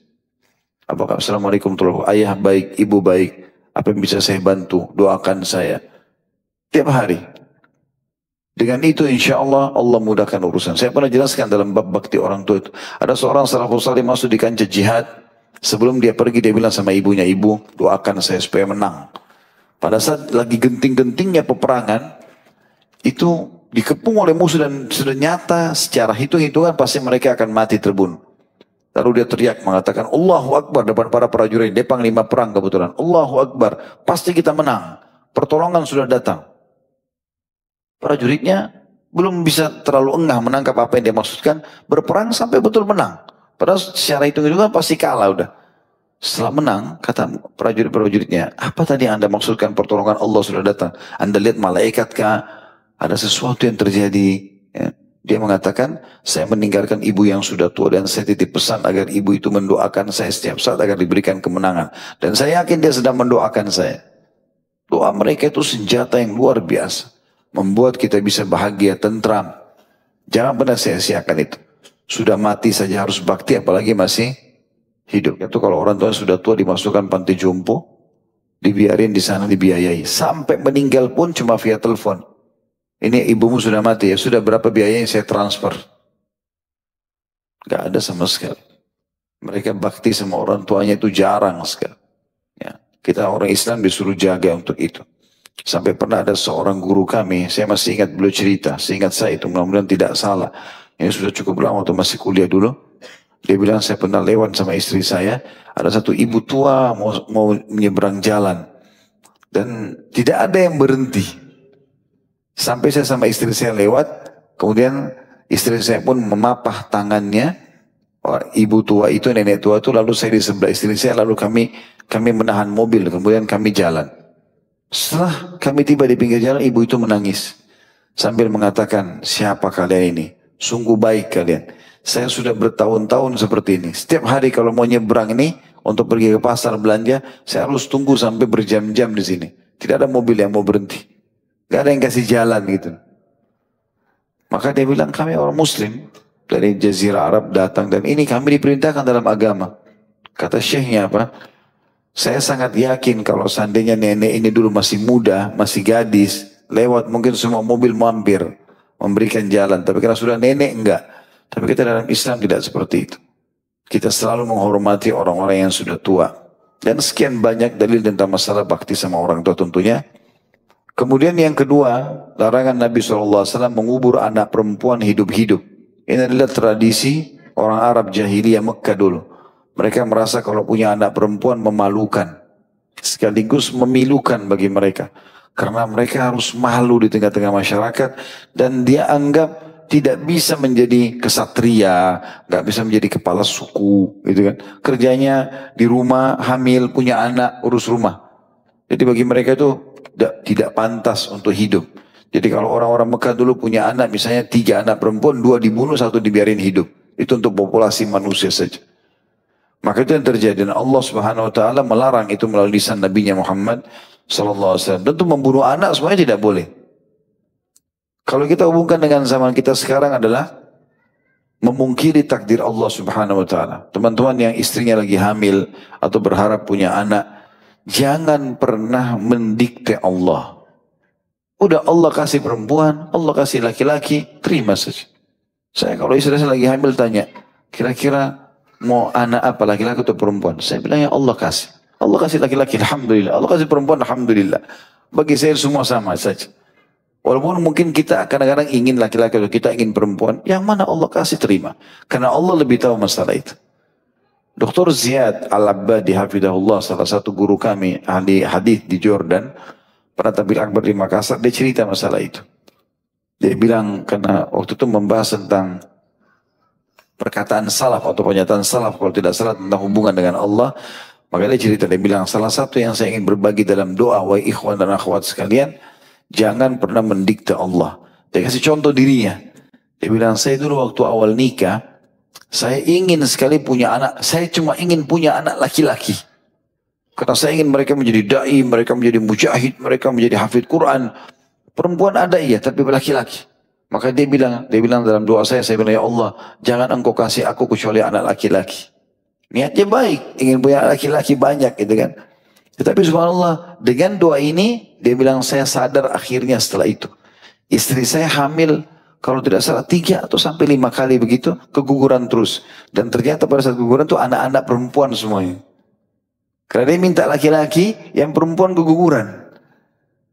Apakah Assalamualaikum warahmatullahi wabarakatuh. Ayah baik, ibu baik. Apa yang bisa saya bantu? Doakan saya. Tiap hari. Dengan itu insya Allah Allah mudahkan urusan. Saya pernah jelaskan dalam bab bakti orang tua itu. Ada seorang salafus salih masuk di kancah jihad. Sebelum dia pergi dia bilang sama ibunya, ibu doakan saya supaya menang. Pada saat lagi genting-gentingnya peperangan, itu dikepung oleh musuh dan sudah nyata secara hitung-hitungan pasti mereka akan mati terbunuh. Lalu dia teriak mengatakan Allahu Akbar depan para prajurit. Dia panglima perang kebetulan. Allahu Akbar, pasti kita menang. Pertolongan sudah datang. Prajuritnya belum bisa terlalu engah menangkap apa yang dia maksudkan. Berperang sampai betul menang. Padahal secara hitung-hitungan pasti kalah udah. Setelah menang, kata prajurit-prajuritnya, apa tadi yang Anda maksudkan pertolongan Allah sudah datang? Anda lihat malaikat kah? Ada sesuatu yang terjadi. Ya. Dia mengatakan, saya meninggalkan ibu yang sudah tua dan saya titip pesan agar ibu itu mendoakan saya setiap saat agar diberikan kemenangan. Dan saya yakin dia sedang mendoakan saya. Doa mereka itu senjata yang luar biasa. Membuat kita bisa bahagia, tentram. Jangan pernah sia-siakan itu. Sudah mati saja harus bakti, apalagi masih hidup. Itu kalau orang tua sudah tua dimasukkan panti jompo, dibiarin di sana dibiayai. Sampai meninggal pun cuma via telepon. Ini ibumu sudah mati ya, sudah berapa biayanya saya transfer. Gak ada sama sekali. Mereka bakti sama orang tuanya itu jarang sekali. Ya, kita orang Islam disuruh jaga untuk itu. Sampai pernah ada seorang guru kami, saya masih ingat beliau cerita, seingat saya itu mudah-mudahan tidak salah. Ini sudah cukup lama waktu masih kuliah dulu. Dia bilang saya pernah lewat sama istri saya, ada satu ibu tua mau menyeberang jalan. Dan tidak ada yang berhenti. Sampai saya sama istri saya lewat, kemudian istri saya pun memapah tangannya, ibu tua itu, nenek tua itu, lalu saya di sebelah istri saya, lalu kami menahan mobil, kemudian kami jalan. Setelah kami tiba di pinggir jalan, ibu itu menangis. Sambil mengatakan, siapa kalian ini? Sungguh baik kalian. Saya sudah bertahun-tahun seperti ini. Setiap hari kalau mau nyebrang ini, untuk pergi ke pasar belanja, saya harus tunggu sampai berjam-jam di sini. Tidak ada mobil yang mau berhenti. Gak ada yang kasih jalan gitu. Maka dia bilang, kami orang muslim. Dari Jazirah Arab datang. Dan ini kami diperintahkan dalam agama. Kata syekhnya apa? Saya sangat yakin kalau seandainya nenek ini dulu masih muda, masih gadis, lewat mungkin semua mobil mampir, memberikan jalan. Tapi karena sudah nenek enggak. Tapi kita dalam Islam tidak seperti itu. Kita selalu menghormati orang-orang yang sudah tua. Dan sekian banyak dalil tentang masalah bakti sama orang tua tentunya. Kemudian yang kedua, larangan Nabi SAW mengubur anak perempuan hidup-hidup. Ini adalah tradisi orang Arab jahiliyah Mekah dulu. Mereka merasa kalau punya anak perempuan memalukan. Sekaligus memilukan bagi mereka. Karena mereka harus malu di tengah-tengah masyarakat. Dan dia anggap tidak bisa menjadi kesatria. Gak bisa menjadi kepala suku. Gitu kan. Kerjanya di rumah, hamil, punya anak, urus rumah. Jadi bagi mereka itu tidak pantas untuk hidup. Jadi kalau orang-orang Mekah dulu punya anak, misalnya 3 anak perempuan, 2 dibunuh, 1 dibiarin hidup. Itu untuk populasi manusia saja. Maka itu yang terjadi. Dan Allah Subhanahu Wa Taala melarang itu melalui lisan Nabi Muhammad Sallallahu Alaihi Wasallam. Tentu membunuh anak semuanya tidak boleh. Kalau kita hubungkan dengan zaman kita sekarang adalah memungkiri takdir Allah Subhanahu Wa Taala. Teman-teman yang istrinya lagi hamil atau berharap punya anak, jangan pernah mendikte Allah. Udah Allah kasih perempuan, Allah kasih laki-laki, terima saja. Saya kalau istri saya lagi hamil tanya, kira-kira mau anak apa, laki-laki atau perempuan? Saya bilang ya Allah kasih. Allah kasih laki-laki, alhamdulillah. Allah kasih perempuan, alhamdulillah. Bagi saya semua sama saja. Walaupun mungkin kita kadang-kadang ingin laki-laki atau kita ingin perempuan, yang mana Allah kasih terima. Karena Allah lebih tahu masalah itu. Dr. Ziyad Al-Abbadi hafidahullah, salah satu guru kami, ahli hadis di Jordan, pernah tampil akbar di Makassar, dia cerita masalah itu. Dia bilang, karena waktu itu membahas tentang perkataan salaf atau pernyataan salaf kalau tidak salah tentang hubungan dengan Allah, maka dia cerita, dia bilang salah satu yang saya ingin berbagi dalam doa wa ikhwan dan akhwat sekalian, jangan pernah mendikte Allah. Dia kasih contoh dirinya. Dia bilang, saya dulu waktu awal nikah, saya ingin sekali punya anak. Saya cuma ingin punya anak laki-laki. Karena saya ingin mereka menjadi da'i, mereka menjadi mujahid, mereka menjadi hafidh Quran. Perempuan ada iya, tapi laki-laki. Maka dia bilang dalam doa saya bilang, ya Allah, jangan engkau kasih aku kecuali anak laki-laki. Niatnya baik, ingin punya anak laki-laki banyak gitu kan. Tetapi subhanallah, dengan doa ini, dia bilang saya sadar akhirnya setelah itu. Istri saya hamil, kalau tidak salah 3 atau sampai 5 kali begitu, keguguran terus. Dan ternyata pada saat keguguran itu anak-anak perempuan semuanya. Karena dia minta laki-laki, yang perempuan keguguran.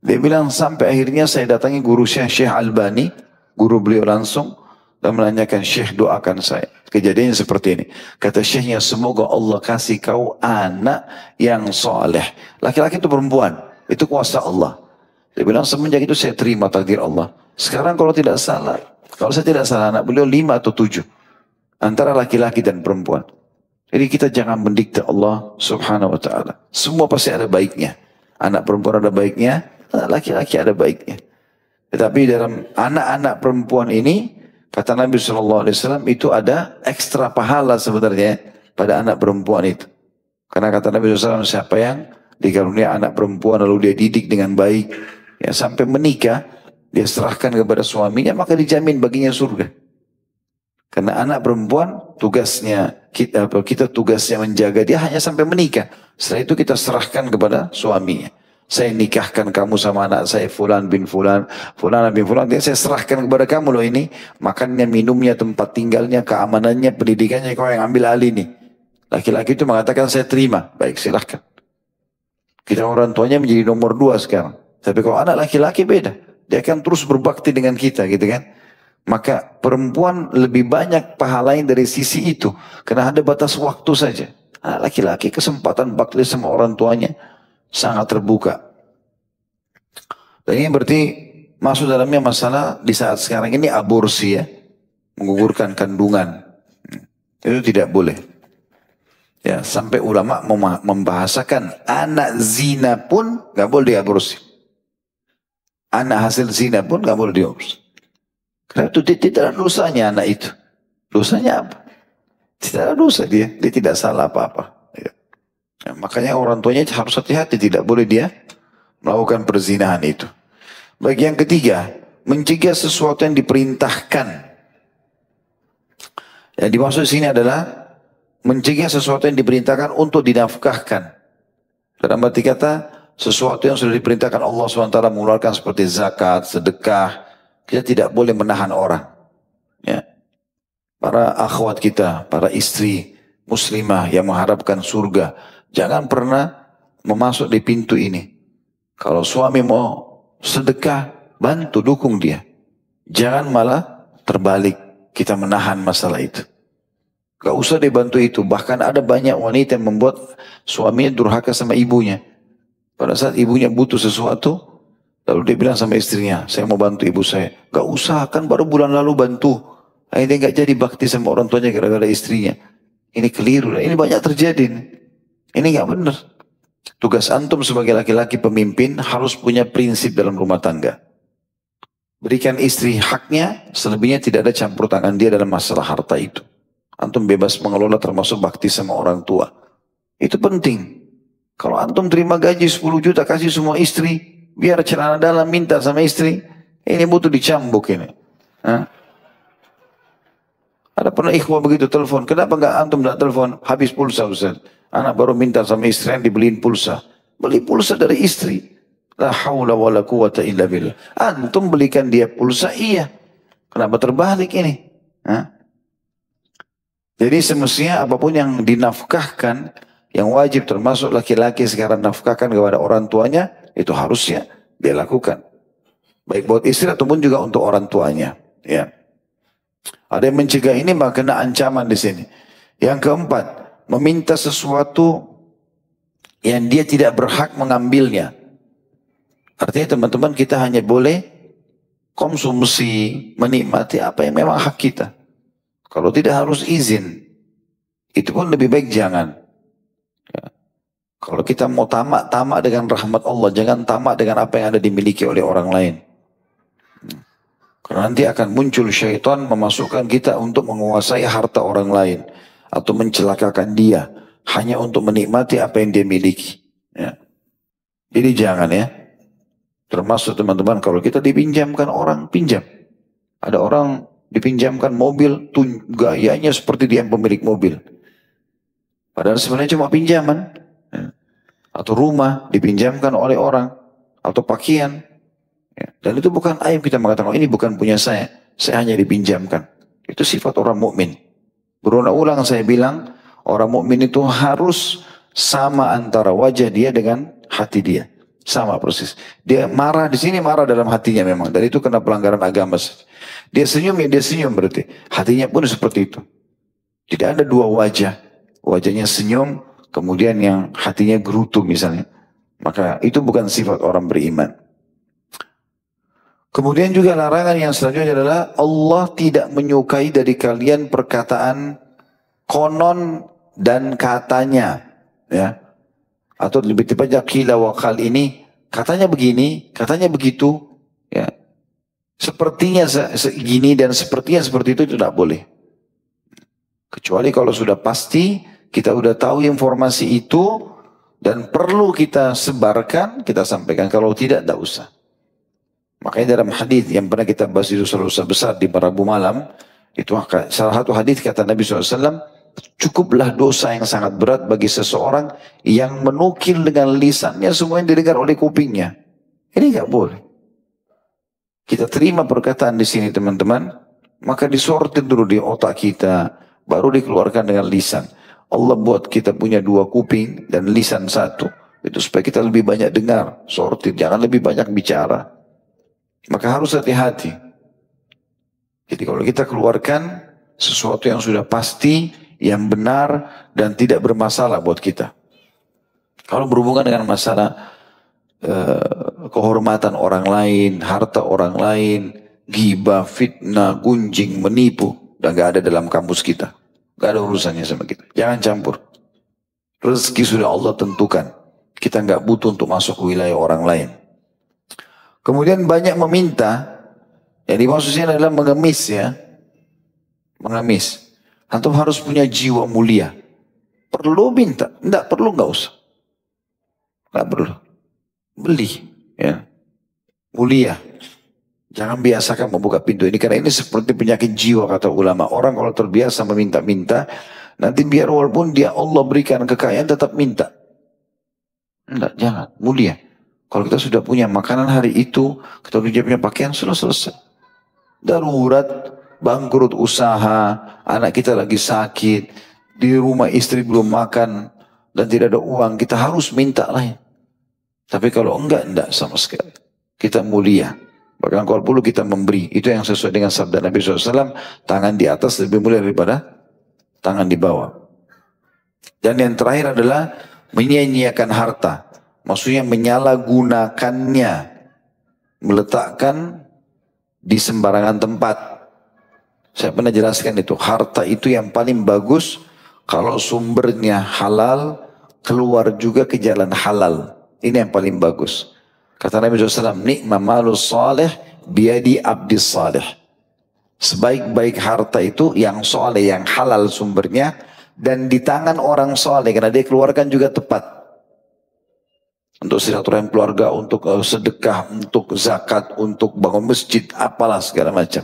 Dia bilang sampai akhirnya saya datangi guru Syekh Albani, guru beliau langsung, dan menanyakan, Syekh doakan saya. Kejadiannya seperti ini. Kata Syekhnya, semoga Allah kasih kau anak yang soleh. Laki-laki itu perempuan, itu kuasa Allah. Dia bilang semenjak itu saya terima takdir Allah. Sekarang kalau saya tidak salah anak beliau 5 atau 7. Antara laki-laki dan perempuan. Jadi kita jangan mendikte Allah subhanahu wa ta'ala. Semua pasti ada baiknya. Anak perempuan ada baiknya, anak laki-laki ada baiknya. Tetapi dalam anak-anak perempuan ini, kata Nabi SAW, itu ada ekstra pahala sebenarnya pada anak perempuan itu. Karena kata Nabi SAW, siapa yang dikarunia anak perempuan lalu dia didik dengan baik, ya, sampai menikah, dia serahkan kepada suaminya, maka dijamin baginya surga. Karena anak perempuan tugasnya, kita tugasnya menjaga dia hanya sampai menikah. Setelah itu kita serahkan kepada suaminya. Saya nikahkan kamu sama anak saya Fulan bin Fulan, Fulan bin Fulan. Dia saya serahkan kepada kamu loh ini. Makannya, minumnya, tempat tinggalnya, keamanannya, pendidikannya kau yang ambil alih nih. Laki-laki itu mengatakan saya terima. Baik, silahkan. Kita orang tuanya menjadi nomor 2 sekarang. Tapi kalau anak laki-laki beda. Dia akan terus berbakti dengan kita gitu kan. Maka perempuan lebih banyak pahalanya dari sisi itu. Karena ada batas waktu saja. Anak laki-laki kesempatan bakti sama orang tuanya sangat terbuka. Dan ini berarti masuk dalamnya masalah di saat sekarang ini aborsi ya. Menggugurkan kandungan. Itu tidak boleh. Ya, sampai ulama membahasakan anak zina pun gak boleh diaborsi. Anak hasil zina pun gak boleh diaborsi. Karena itu tidak ada dosanya anak itu. Dosanya apa? Tidak ada dosa dia. Dia tidak salah apa-apa. Ya. Ya, makanya orang tuanya harus hati-hati. Tidak boleh dia melakukan perzinahan itu. Bagi yang ketiga, mencegah sesuatu yang diperintahkan. Yang dimaksud sini adalah mencegah sesuatu yang diperintahkan untuk dinafkahkan. Dalam arti kata, sesuatu yang sudah diperintahkan Allah SWT mengeluarkan seperti zakat, sedekah. Kita tidak boleh menahan orang. Ya. Para akhwat kita, para istri muslimah yang mengharapkan surga. Jangan pernah memasuk di pintu ini. Kalau suami mau sedekah, bantu, dukung dia. Jangan malah terbalik. Kita menahan masalah itu. Gak usah dibantu itu. Bahkan ada banyak wanita yang membuat suaminya durhaka sama ibunya. Pada saat ibunya butuh sesuatu, lalu dia bilang sama istrinya, saya mau bantu ibu saya. Gak usah, kan baru bulan lalu bantu. Akhirnya gak jadi bakti sama orang tuanya gara-gara istrinya. Ini keliru. Ini banyak terjadi. Ini gak benar. Tugas antum sebagai laki-laki pemimpin harus punya prinsip dalam rumah tangga. Berikan istri haknya, selebihnya tidak ada campur tangan dia dalam masalah harta itu. Antum bebas mengelola termasuk bakti sama orang tua. Itu penting. Kalau antum terima gaji 10 juta kasih semua istri, biar celana dalam minta sama istri, ini butuh dicambuk ini. Hah? Ada pernah ikhwah begitu telepon, kenapa enggak antum enggak telepon? Habis pulsa Ustaz. Anak baru minta sama istri yang dibeliin pulsa. Beli pulsa dari istri. La haula wa la quwata illa billah. Antum belikan dia pulsa, iya. Kenapa terbalik ini? Hah? Jadi semestinya apapun yang dinafkahkan, yang wajib termasuk laki-laki sekarang nafkahkan kepada orang tuanya, itu harusnya dia lakukan. Baik buat istri ataupun juga untuk orang tuanya. Ya. Ada yang mencegah ini maka kena ancaman di sini. Yang keempat, meminta sesuatu yang dia tidak berhak mengambilnya. Artinya teman-teman kita hanya boleh konsumsi, menikmati apa yang memang hak kita. Kalau tidak harus izin, itu pun lebih baik jangan. Ya. Kalau kita mau tamak dengan rahmat Allah, jangan tamak dengan apa yang ada dimiliki oleh orang lain. Karena nanti akan muncul syaitan memasukkan kita untuk menguasai harta orang lain. Atau mencelakakan dia. Hanya untuk menikmati apa yang dia miliki. Ya. Jadi jangan ya. Termasuk teman-teman kalau kita dipinjamkan orang, pinjam. Ada orang dipinjamkan mobil, gayanya seperti dia yang pemilik mobil. Padahal sebenarnya cuma pinjaman. Ya. Atau rumah dipinjamkan oleh orang. Atau pakaian. Ya. Dan itu bukan aib kita mengatakan, oh, ini bukan punya saya hanya dipinjamkan. Itu sifat orang mukmin. Berulang-ulang saya bilang, orang mukmin itu harus sama antara wajah dia dengan hati dia. Sama persis. Dia marah di sini, marah dalam hatinya memang. Dan itu kena pelanggaran agama. Dia senyum, ya dia senyum berarti. Hatinya pun seperti itu. Tidak ada dua wajah. Wajahnya senyum, kemudian yang hatinya gerutu misalnya. Maka itu bukan sifat orang beriman. Kemudian juga larangan yang selanjutnya adalah Allah tidak menyukai dari kalian perkataan konon dan katanya. Ya. Atau lebih tepatnya qila wa qal, ini katanya begini, katanya begitu. Ya. Sepertinya segini dan sepertinya seperti itu tidak boleh. Kecuali kalau sudah pasti kita sudah tahu informasi itu dan perlu kita sebarkan, kita sampaikan. Kalau tidak usah. Makanya dalam hadis yang pernah kita bahas di dosa-dosa besar di Rabu malam, itu salah satu hadis kata Nabi SAW, cukuplah dosa yang sangat berat bagi seseorang yang menukil dengan lisannya semua yang didengar oleh kupingnya. Ini nggak boleh. Kita terima perkataan di sini teman-teman, maka disortir dulu di otak kita, baru dikeluarkan dengan lisan. Allah buat kita punya dua kuping dan lisan satu, itu supaya kita lebih banyak dengar, sortir, jangan lebih banyak bicara. Maka harus hati-hati. Jadi kalau kita keluarkan sesuatu yang sudah pasti, yang benar dan tidak bermasalah buat kita. Kalau berhubungan dengan masalah kehormatan orang lain, harta orang lain, ghibah, fitnah, gunjing, menipu, dan gak ada dalam kampus kita. Gak ada urusannya sama kita. Jangan campur. Rezeki sudah Allah tentukan. Kita gak butuh untuk masuk ke wilayah orang lain. Kemudian banyak meminta, yang dimaksudnya adalah mengemis ya. Mengemis. Antum harus punya jiwa mulia. Perlu minta, enggak perlu enggak usah. Enggak perlu. Beli ya. Mulia. Jangan biasakan membuka pintu ini, karena ini seperti penyakit jiwa kata ulama. Orang kalau terbiasa meminta-minta, nanti biar walaupun dia Allah berikan kekayaan tetap minta. Enggak, jangan, mulia. Kalau kita sudah punya makanan hari itu, kita sudah punya pakaian, sudah selesai. Darurat, bangkrut usaha, anak kita lagi sakit, di rumah istri belum makan, dan tidak ada uang, kita harus minta lain. Tapi kalau enggak sama sekali. Kita mulia. Bahkan kalau perlu kita memberi. Itu yang sesuai dengan sabda Nabi SAW, tangan di atas lebih mulia daripada tangan di bawah. Dan yang terakhir adalah menyia-nyiakan harta. Maksudnya menyalahgunakannya, meletakkan di sembarangan tempat. Saya pernah jelaskan itu, harta itu yang paling bagus kalau sumbernya halal, keluar juga ke jalan halal. Ini yang paling bagus. Kata Nabi SAW, ni'ma malus salih biadi abdis salih. Sebaik-baik harta itu yang soleh, yang halal sumbernya, dan di tangan orang soleh, karena dia keluarkan juga tepat. Untuk silaturahim keluarga, untuk sedekah, untuk zakat, untuk bangun masjid, apalah segala macam.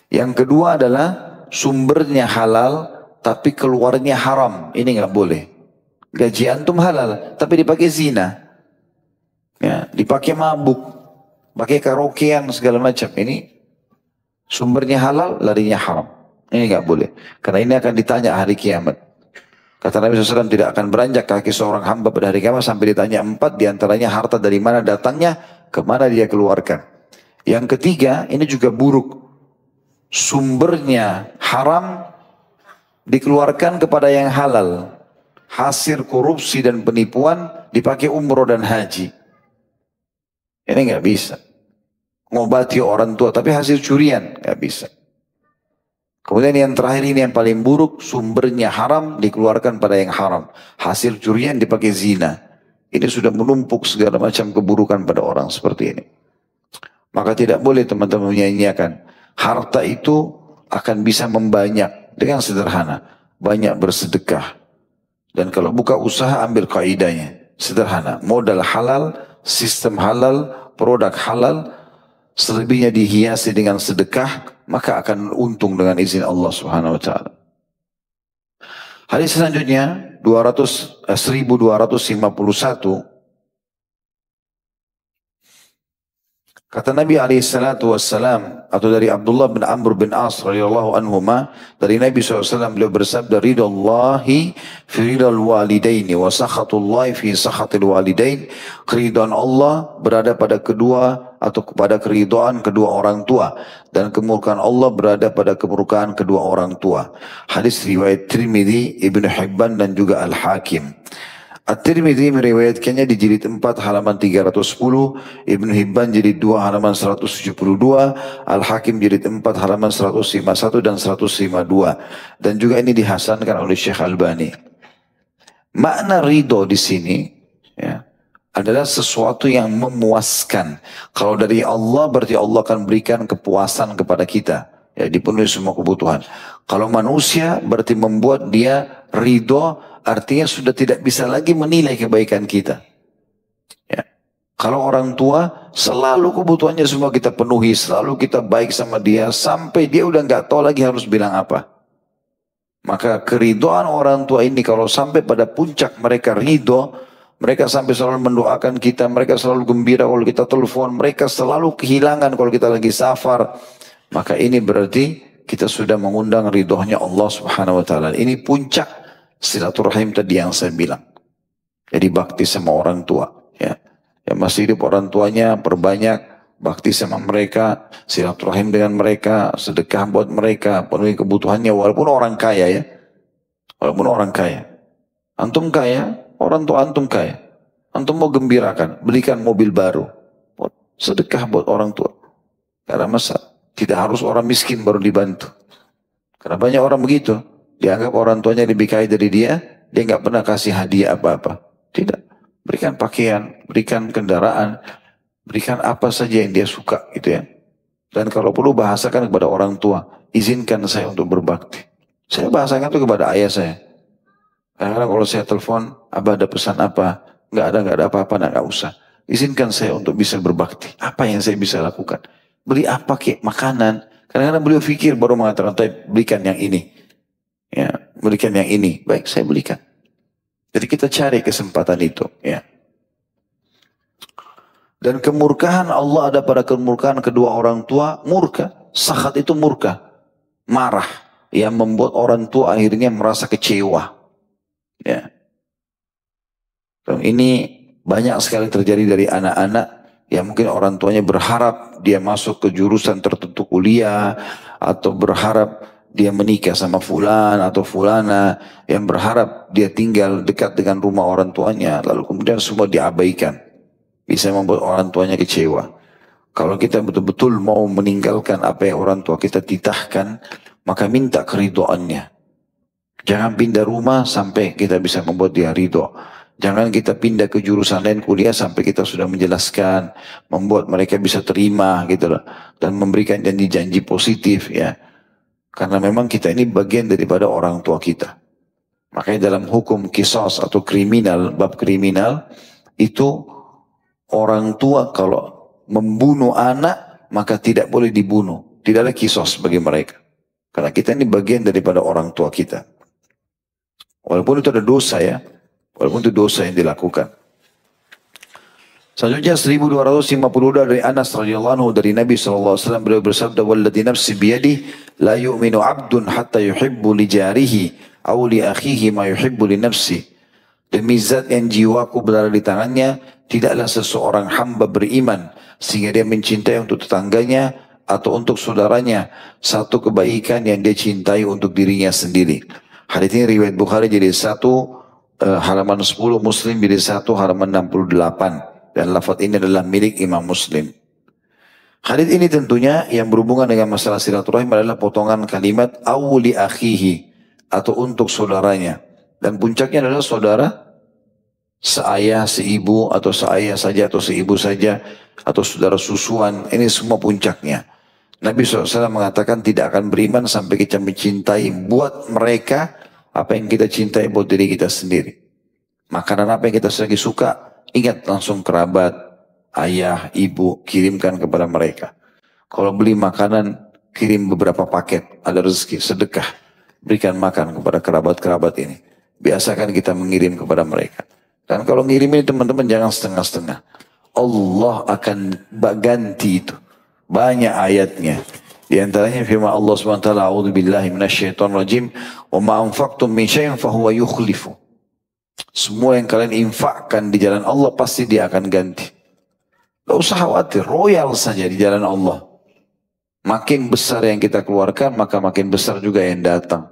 Yang kedua adalah sumbernya halal, tapi keluarnya haram. Ini nggak boleh. Gaji antum halal, tapi dipakai zina, ya, dipakai mabuk, pakai karaokean segala macam. Ini sumbernya halal, larinya haram. Ini nggak boleh. Karena ini akan ditanya hari kiamat. Kata Nabi SAW, tidak akan beranjak kaki seorang hamba pada hari kiamat sampai ditanya 4, diantaranya harta dari mana datangnya, kemana dia keluarkan. Yang ketiga, ini juga buruk. Sumbernya haram, dikeluarkan kepada yang halal. Hasil korupsi dan penipuan dipakai umroh dan haji. Ini nggak bisa. Ngobati orang tua, tapi hasil curian, nggak bisa. Kemudian yang terakhir ini yang paling buruk, sumbernya haram, dikeluarkan pada yang haram. Hasil curian dipakai zina. Ini sudah menumpuk segala macam keburukan pada orang seperti ini. Maka tidak boleh teman-teman menyanyiakan. Harta itu akan bisa membanyak dengan sederhana. Banyak bersedekah. Dan kalau buka usaha ambil kaidahnya. Sederhana. Modal halal, sistem halal, produk halal. Selebihnya dihiasi dengan sedekah. Maka akan untung dengan izin Allah Subhanahu Wa Taala. Hadis selanjutnya 1251. Kata Nabi alaihissalatu wassalam, atau dari Abdullah bin Amr bin As radhiyallahu anhuma, dari Nabi SAW beliau bersabda, ridallahi fi ridal walidaini wa sakhatullahi fi sakhatil walidain. Keridhaan Allah berada pada kedua atau kepada keridhaan kedua orang tua, dan kemurkaan Allah berada pada kemurkaan kedua orang tua. Hadis riwayat Tirmidzi, Ibnu Hibban dan juga Al-Hakim. At-Tirmidzi meriwayatkannya di jilid 4 halaman 310, Ibnu Hibban jilid 2 halaman 172, Al-Hakim jilid 4 halaman 151 dan 152. Dan juga ini dihasankan oleh Syekh Albani. Makna ridho di sini ya, adalah sesuatu yang memuaskan. Kalau dari Allah berarti Allah akan berikan kepuasan kepada kita. Ya, dipenuhi semua kebutuhan. Kalau manusia berarti membuat dia ridho, artinya sudah tidak bisa lagi menilai kebaikan kita. Ya. Kalau orang tua selalu kebutuhannya semua kita penuhi, selalu kita baik sama dia sampai dia udah nggak tahu lagi harus bilang apa. Maka keridhaan orang tua ini kalau sampai pada puncak mereka ridho, mereka sampai selalu mendoakan kita, mereka selalu gembira kalau kita telepon, mereka selalu kehilangan kalau kita lagi safar. Maka ini berarti kita sudah mengundang ridhonya Allah Subhanahu Wa Taala. Ini puncak silaturahim tadi yang saya bilang. Jadi bakti sama orang tua. Ya. Yang masih hidup orang tuanya perbanyak bakti sama mereka, silaturahim dengan mereka, sedekah buat mereka, penuhi kebutuhannya walaupun orang kaya ya. Walaupun orang kaya. Antum kaya, orang tua antum kaya. Antum mau gembirakan, belikan mobil baru. Sedekah buat orang tua. Karena masa tidak harus orang miskin baru dibantu. Karena banyak orang begitu. Dianggap orang tuanya lebih kaya dari dia nggak pernah kasih hadiah apa-apa. Tidak. Berikan pakaian, berikan kendaraan, berikan apa saja yang dia suka gitu ya. Dan kalau perlu bahasakan kepada orang tua, izinkan saya untuk berbakti. Saya bahasakan itu kepada ayah saya. Kadang-kadang kalau saya telepon, abah ada pesan apa? Nggak ada apa-apa, nggak usah. Izinkan saya untuk bisa berbakti. Apa yang saya bisa lakukan? Beli apa kek? Makanan. Kadang-kadang beliau pikir baru mengatakan, belikan yang ini. Ya, berikan yang ini. Baik, saya berikan. Jadi kita cari kesempatan itu. Ya. Dan kemurkaan Allah ada pada kemurkaan kedua orang tua. Murka. Sakhat itu murka. Marah. Yang membuat orang tua akhirnya merasa kecewa. Ya. Dan ini banyak sekali terjadi dari anak-anak. Ya mungkin orang tuanya berharap dia masuk ke jurusan tertentu kuliah. Atau berharap dia menikah sama fulan atau fulana. Yang berharap dia tinggal dekat dengan rumah orang tuanya. Lalu kemudian semua diabaikan. Bisa membuat orang tuanya kecewa. Kalau kita betul-betul mau meninggalkan apa yang orang tua kita titahkan. Maka minta keridhoannya. Jangan pindah rumah sampai kita bisa membuat dia ridho. Jangan kita pindah ke jurusan lain kuliah sampai kita sudah menjelaskan, membuat mereka bisa terima gitu loh, dan memberikan janji-janji positif ya. Karena memang kita ini bagian daripada orang tua kita. Makanya dalam hukum qisas atau kriminal, bab kriminal itu orang tua kalau membunuh anak maka tidak boleh dibunuh, tidak ada qisas bagi mereka. Karena kita ini bagian daripada orang tua kita. Walaupun itu ada dosa ya. Walaupun itu dosa yang dilakukan. Selanjutnya 1252 dari Anas radhiyallahu anhu dari Nabi SAW beliau bersabda, "Walladzi nafsi biyadihi la yu'minu 'abdun hatta yuhibbu li jarihi aw li akhihi ma yuhibbu li nafsi." Demi zat yang jiwaku berada di tangannya, tidaklah seseorang hamba beriman sehingga dia mencintai untuk tetangganya atau untuk saudaranya satu kebaikan yang dia cintai untuk dirinya sendiri. Hadis ini riwayat Bukhari jadi 1 halaman 10, Muslim jadi 1 halaman 68. Dan lafaz ini adalah milik Imam Muslim. Hadis ini tentunya yang berhubungan dengan masalah silaturahim adalah potongan kalimat awli akhihi atau untuk saudaranya. Dan puncaknya adalah saudara seayah, seibu, atau seayah saja, atau seibu saja, atau saudara susuan, ini semua puncaknya. Nabi SAW mengatakan tidak akan beriman sampai kita mencintai buat mereka apa yang kita cintai buat diri kita sendiri. Makanan apa yang kita lagi suka, ingat langsung kerabat, ayah, ibu, kirimkan kepada mereka. Kalau beli makanan, kirim beberapa paket, ada rezeki, sedekah, berikan makan kepada kerabat-kerabat ini. Biasakan kita mengirim kepada mereka. Dan kalau ngirim ini teman-teman jangan setengah-setengah. Allah akan ganti itu. Banyak ayatnya. Di antaranya firman Allah SWT, A'udzubillahi minasyaitonirrajim, wa ma anfaqtum min syai'in fahuwa yukhlifu. Semua yang kalian infakkan di jalan Allah pasti dia akan ganti. Gak usah khawatir, royal saja di jalan Allah. Makin besar yang kita keluarkan, maka makin besar juga yang datang.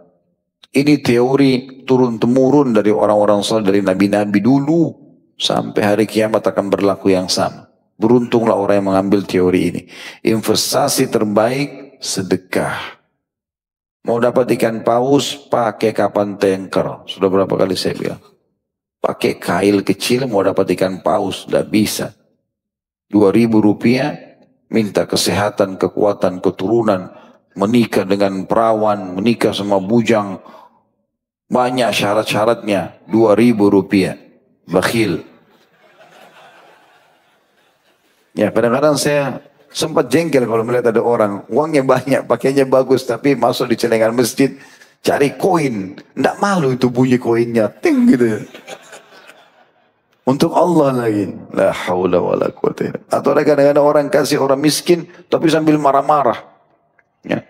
Ini teori turun-temurun dari orang-orang saleh, dari nabi-nabi dulu. Sampai hari kiamat akan berlaku yang sama. Beruntunglah orang yang mengambil teori ini. Investasi terbaik, sedekah. Mau dapat ikan paus, pakai kapan tanker. Sudah berapa kali saya bilang. Pakai kail kecil, mau dapat ikan paus, tidak bisa. 2.000 rupiah, minta kesehatan, kekuatan, keturunan, menikah dengan perawan, menikah sama bujang, banyak syarat-syaratnya, 2.000 rupiah, bakhil. Ya kadang-kadang saya sempat jengkel kalau melihat ada orang, uangnya banyak, pakainya bagus, tapi masuk di celengan masjid, cari koin, tidak malu itu bunyi koinnya, ting gitu. Untuk Allah lagi. La haula wa la quwata illa billah. Atau kadang-kadang orang kasih orang miskin tapi sambil marah-marah. Ya.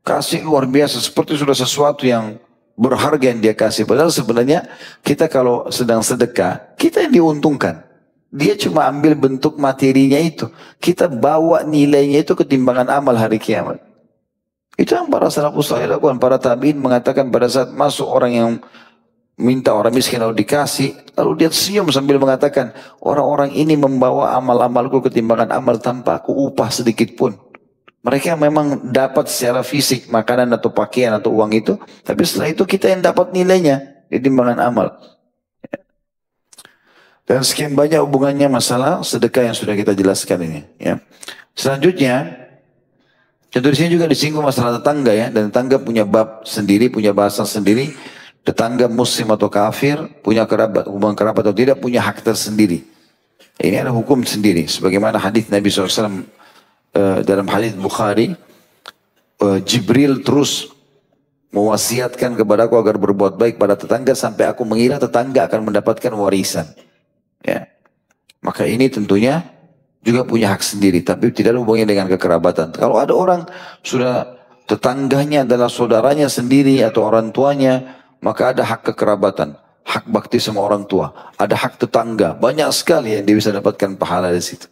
Kasih luar biasa seperti sudah sesuatu yang berharga yang dia kasih. Padahal sebenarnya kita kalau sedang sedekah, kita yang diuntungkan. Dia cuma ambil bentuk materinya itu. Kita bawa nilainya itu ketimbangan amal hari kiamat. Itu yang para salafus saleh lakukan. Para tabi'in mengatakan pada saat masuk orang yang minta orang miskin lalu dikasih, lalu dia senyum sambil mengatakan, orang-orang ini membawa amal-amalku ketimbangan amal tanpa aku upah sedikit pun. Mereka memang dapat secara fisik makanan atau pakaian atau uang itu, tapi setelah itu kita yang dapat nilainya di timbangan amal. Dan sekian banyak hubungannya masalah sedekah yang sudah kita jelaskan ini. Ya. Selanjutnya, contoh di sini juga disinggung masalah tetangga ya, dan tetangga punya bab sendiri, punya bahasa sendiri. Tetangga muslim atau kafir, punya kerabat, hubungan kerabat atau tidak, punya hak tersendiri. Ini ada hukum sendiri. Sebagaimana hadis Nabi SAW dalam hadis Bukhari, Jibril terus mewasiatkan kepada aku agar berbuat baik pada tetangga sampai aku mengira tetangga akan mendapatkan warisan. Ya. Maka ini tentunya juga punya hak sendiri, tapi tidak ada hubungannya dengan kekerabatan. Kalau ada orang sudah tetangganya adalah saudaranya sendiri atau orang tuanya, maka ada hak kekerabatan, hak bakti sama orang tua, ada hak tetangga, banyak sekali yang dia bisa dapatkan pahala di situ.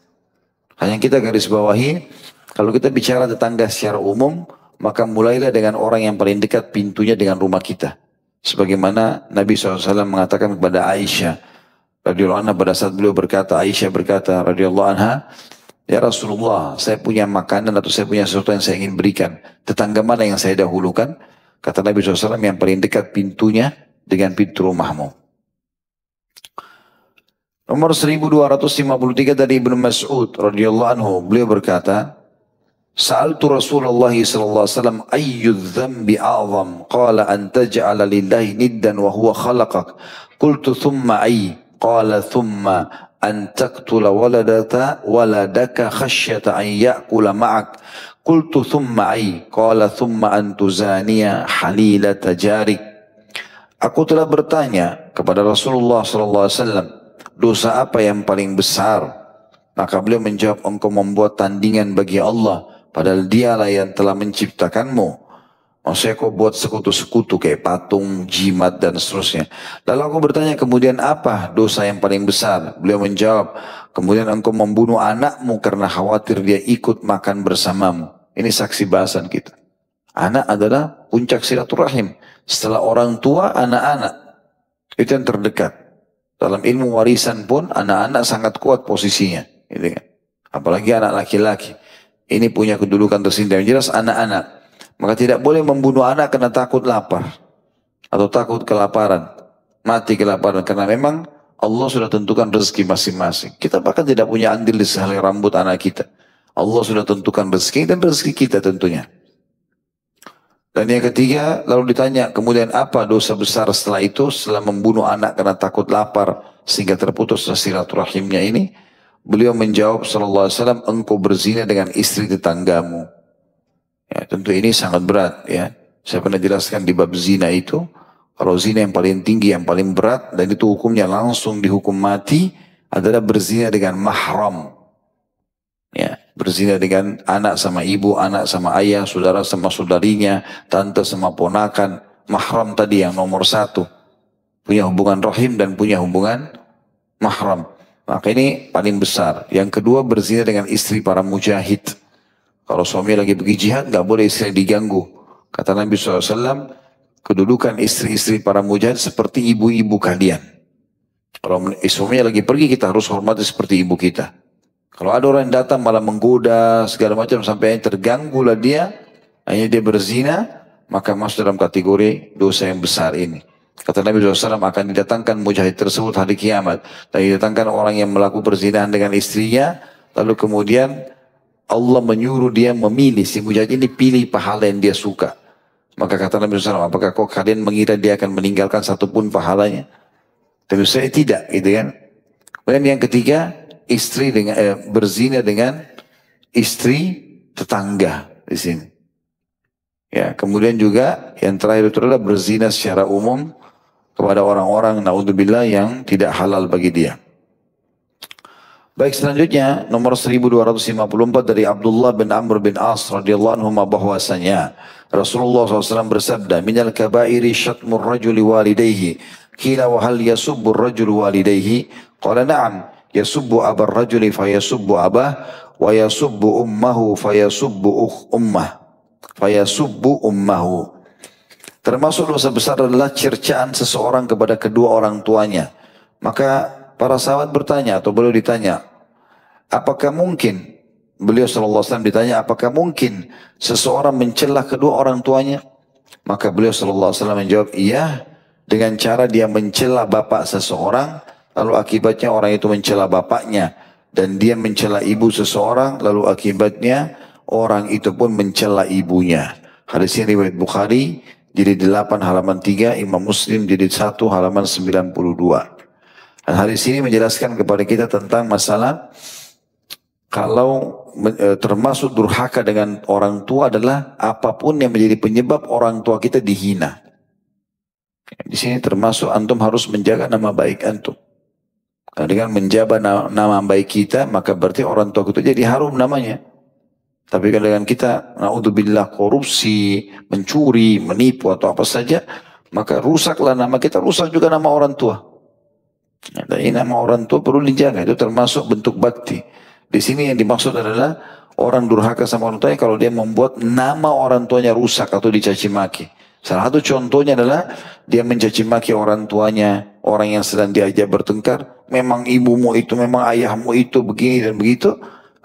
Hanya kita garis bawahi, kalau kita bicara tetangga secara umum, maka mulailah dengan orang yang paling dekat pintunya dengan rumah kita. Sebagaimana Nabi SAW mengatakan kepada Aisyah radhiyallahu anha pada saat beliau berkata, Aisyah berkata radhiyallahu anha, ya Rasulullah, saya punya makanan atau saya punya sesuatu yang saya ingin berikan. Tetangga mana yang saya dahulukan? Kata Nabi SAW, yang paling dekat pintunya dengan pintu rumahmu. Nomor 1253 dari Ibnu Mas'ud radhiyallahu anhu, beliau berkata, Sa'altu Rasulullah sallallahu alaihi wasallam ayyu dzambi a'zam? Qala an taj'ala lillahi niddan wa huwa khalaqak. Qultu thumma ayy? Qala thumma an taqtula waladaka khasyata an ya'kula ma'ak. Qultu thumma ayy? Qala thumma an tuzaniya halilata jarik. Aku telah bertanya kepada Rasulullah sallallahu alaihi wasallam, dosa apa yang paling besar? Maka beliau menjawab, engkau membuat tandingan bagi Allah, padahal dialah yang telah menciptakanmu. Maksudnya kau buat sekutu-sekutu kayak patung, jimat dan seterusnya. Lalu aku bertanya kemudian apa dosa yang paling besar? Beliau menjawab, kemudian engkau membunuh anakmu karena khawatir dia ikut makan bersamamu. Ini saksi bahasan kita. Anak adalah puncak silaturahim. Setelah orang tua, anak-anak. Itu yang terdekat. Dalam ilmu warisan pun anak-anak sangat kuat posisinya. Gitu kan? Apalagi anak laki-laki. Ini punya kedudukan tersendiri. Yang jelas anak-anak. Maka tidak boleh membunuh anak karena takut lapar. Atau takut kelaparan. Mati kelaparan. Karena memang Allah sudah tentukan rezeki masing-masing. Kita bahkan tidak punya andil di sehelai rambut anak kita. Allah sudah tentukan rezeki dan rezeki kita tentunya. Dan yang ketiga, lalu ditanya, kemudian apa dosa besar setelah itu, setelah membunuh anak karena takut lapar, sehingga terputus silaturahimnya ini? Beliau menjawab, sallallahu alaihi wasallam, engkau berzina dengan istri tetanggamu. Ya, tentu ini sangat berat ya. Saya pernah jelaskan di bab zina itu, kalau zina yang paling tinggi, yang paling berat, dan itu hukumnya langsung dihukum mati, adalah berzina dengan mahram. Ya, berzina dengan anak sama ibu, anak sama ayah, saudara sama saudarinya, tante sama ponakan, mahram tadi yang nomor satu. Punya hubungan rahim dan punya hubungan mahram. Maka ini paling besar. Yang kedua, berzina dengan istri para mujahid. Kalau suami lagi pergi jihad, nggak boleh istri diganggu. Kata Nabi SAW, kedudukan istri-istri para mujahid seperti ibu-ibu kalian. Kalau suaminya lagi pergi, kita harus hormati seperti ibu kita. Kalau ada orang yang datang malah menggoda segala macam sampai terganggu lah dia, hanya dia berzina, maka masuk dalam kategori dosa yang besar ini. Kata Nabi SAW, akan didatangkan mujahid tersebut hari kiamat. Dan didatangkan orang yang melakukan perzinahan dengan istrinya, lalu kemudian Allah menyuruh dia memilih, si mujahid ini pilih pahala yang dia suka. Maka kata Nabi SAW, apakah kau kalian mengira dia akan meninggalkan satupun pahalanya? Tentu saya tidak, gitu kan. Kemudian yang ketiga, istri dengan berzina dengan istri tetangga di sini. Ya, kemudian juga yang terakhir itu adalah berzina secara umum kepada orang-orang naudzubillah yang tidak halal bagi dia. Baik, selanjutnya nomor 1254 dari Abdullah bin Amr bin As radhiyallahu anhu bahwasanya Rasulullah SAW bersabda, minal kabairi syatmur rajuli walidayhi, qila wa hal yasubbu ar-rajulu walidayhi, qala na'am, yasubbu abar rajuli fayasubbu abah, wa yasubbu ummahu fayasubbu ummahu. Termasuk dosa besar adalah cercaan seseorang kepada kedua orang tuanya. Maka para sahabat bertanya atau beliau ditanya, apakah mungkin, beliau SAW ditanya, apakah mungkin seseorang mencela kedua orang tuanya? Maka beliau SAW menjawab, iya, dengan cara dia mencela bapak seseorang, lalu akibatnya orang itu mencela bapaknya. Dan dia mencela ibu seseorang, lalu akibatnya orang itu pun mencela ibunya. Hadis ini riwayat Bukhari, jilid 8 halaman 3, Imam Muslim jilid 1 halaman 92. Dan hadis ini menjelaskan kepada kita tentang masalah kalau termasuk durhaka dengan orang tua adalah apapun yang menjadi penyebab orang tua kita dihina. Di sini termasuk antum harus menjaga nama baik antum. Nah, dengan menjaga nama baik kita, maka berarti orang tua kita jadi harum namanya. Tapi kalau dengan kita, naudzubillah, korupsi, mencuri, menipu atau apa saja, maka rusaklah nama kita, rusak juga nama orang tua. Dan ini nama orang tua perlu dijaga, itu termasuk bentuk bakti. Di sini yang dimaksud adalah orang durhaka sama orang tuanya kalau dia membuat nama orang tuanya rusak atau dicaci maki. Salah satu contohnya adalah dia mencaci maki orang tuanya, orang yang sedang diajak bertengkar, memang ibumu itu, memang ayahmu itu, begini dan begitu.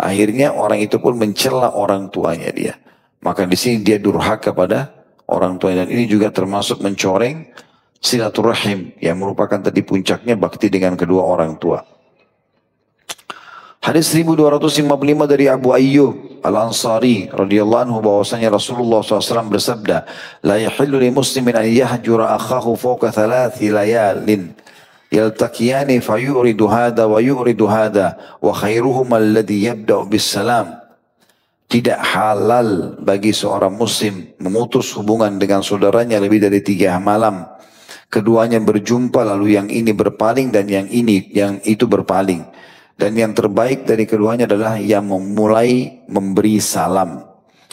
Akhirnya orang itu pun mencela orang tuanya dia. Maka di sini dia durhaka pada orang tuanya. Dan ini juga termasuk mencoreng silaturahim yang merupakan tadi puncaknya bakti dengan kedua orang tua. Hadis 1255 dari Abu Ayyub Al-Ansari radhiyallahu anhu bahwasanya Rasulullah SAW bersabda, la yahillu li muslimin an yahjura akhahu fawqa 3 layalin yaltaqiyani fayuridu hada wa yuridu hada wa khairuhum alladhi yabda'u bis salam. Tidak halal bagi seorang muslim memutus hubungan dengan saudaranya lebih dari 3 malam. Keduanya berjumpa lalu yang ini berpaling dan yang itu berpaling. Dan yang terbaik dari keduanya adalah yang memulai memberi salam.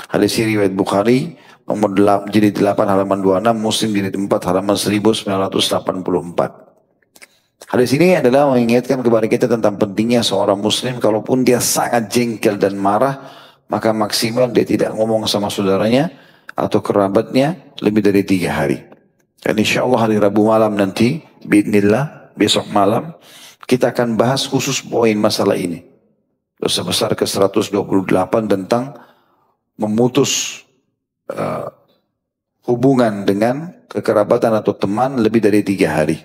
Hadis ini riwayat Bukhari nomor jilid 8 halaman 26, Muslim jilid 4 halaman 1984. Hadis ini adalah mengingatkan kepada kita tentang pentingnya seorang muslim kalaupun dia sangat jengkel dan marah, maka maksimal dia tidak ngomong sama saudaranya atau kerabatnya lebih dari 3 hari. Dan insya Allah hari Rabu malam nanti, biidznillah, besok malam, kita akan bahas khusus poin masalah ini. Dosa besar ke-128 tentang memutus hubungan dengan kekerabatan atau teman lebih dari 3 hari.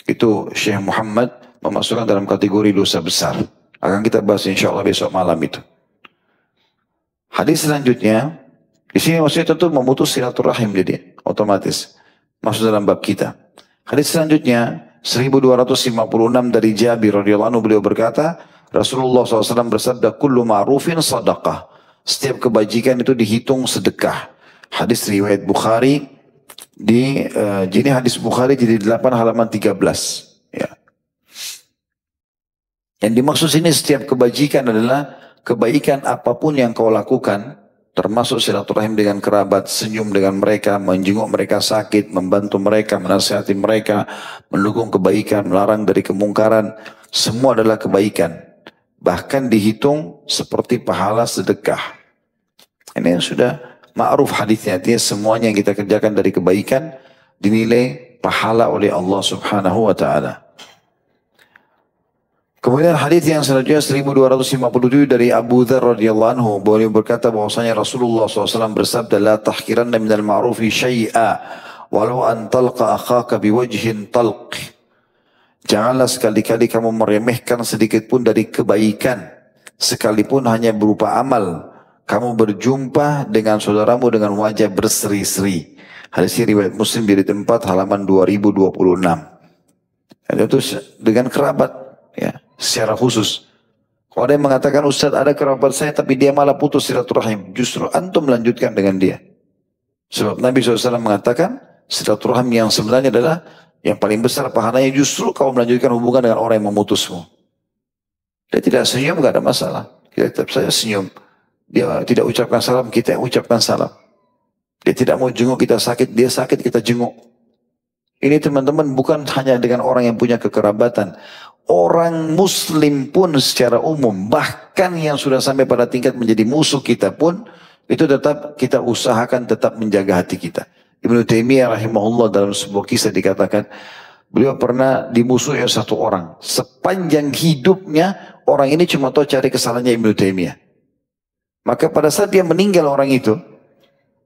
Itu Syekh Muhammad memasukkan dalam kategori dosa besar. Akan kita bahas insya Allah besok malam itu. Hadis selanjutnya, di sini maksudnya tentu memutus silaturahim jadi otomatis masuk dalam bab kita. Hadis selanjutnya 1256 dari Jabir radhiyallahu anhu, beliau berkata, Rasulullah SAW bersabda, kullu ma'rufin sadaqah. Setiap kebajikan itu dihitung sedekah. Hadis riwayat Bukhari jadi hadis Bukhari jadi 8 halaman 13. Ya. Yang dimaksud sini setiap kebajikan adalah kebaikan apapun yang kau lakukan, termasuk silaturahim dengan kerabat, senyum dengan mereka, menjenguk mereka sakit, membantu mereka, menasihati mereka, mendukung kebaikan, melarang dari kemungkaran, semua adalah kebaikan. Bahkan dihitung seperti pahala sedekah. Ini yang sudah ma'ruf hadisnya, artinya semuanya yang kita kerjakan dari kebaikan dinilai pahala oleh Allah Subhanahu wa taala. Kemudian hadis yang selanjutnya 1257 dari Abu Dzar radhiyallahu anhu, beliau berkata bahwasanya Rasulullah SAW bersabda, la tahkiranna minal ma'rufi syai'a walau an talqa akhaka biwajhin talq. Janganlah sekali-kali kamu meremehkan sedikit pun dari kebaikan, sekalipun hanya berupa amal. Kamu berjumpa dengan saudaramu dengan wajah berseri-seri. Hadis ini riwayat Muslim di tempat halaman 2026. Itu dengan kerabat, ya, secara khusus. Kalau ada yang mengatakan, Ustaz ada kerabat saya tapi dia malah putus silaturahim, justru antum melanjutkan dengan dia. Sebab Nabi SAW mengatakan silaturahim yang sebenarnya adalah yang paling besar pahalanya justru kau melanjutkan hubungan dengan orang yang memutusmu. Dia tidak senyum, tidak ada masalah. Kita tetap saja senyum. Dia tidak ucapkan salam, kita yang ucapkan salam. Dia tidak mau jenguk, kita sakit, dia sakit, kita jenguk. Ini teman-teman bukan hanya dengan orang yang punya kekerabatan. Orang muslim pun secara umum, bahkan yang sudah sampai pada tingkat menjadi musuh kita pun, itu tetap kita usahakan tetap menjaga hati kita. Ibnu Taimiyah rahimahullah dalam sebuah kisah dikatakan, beliau pernah dimusuhi satu orang. Sepanjang hidupnya, orang ini cuma tahu cari kesalahannya Ibnu Taimiyah. Maka pada saat dia meninggal orang itu,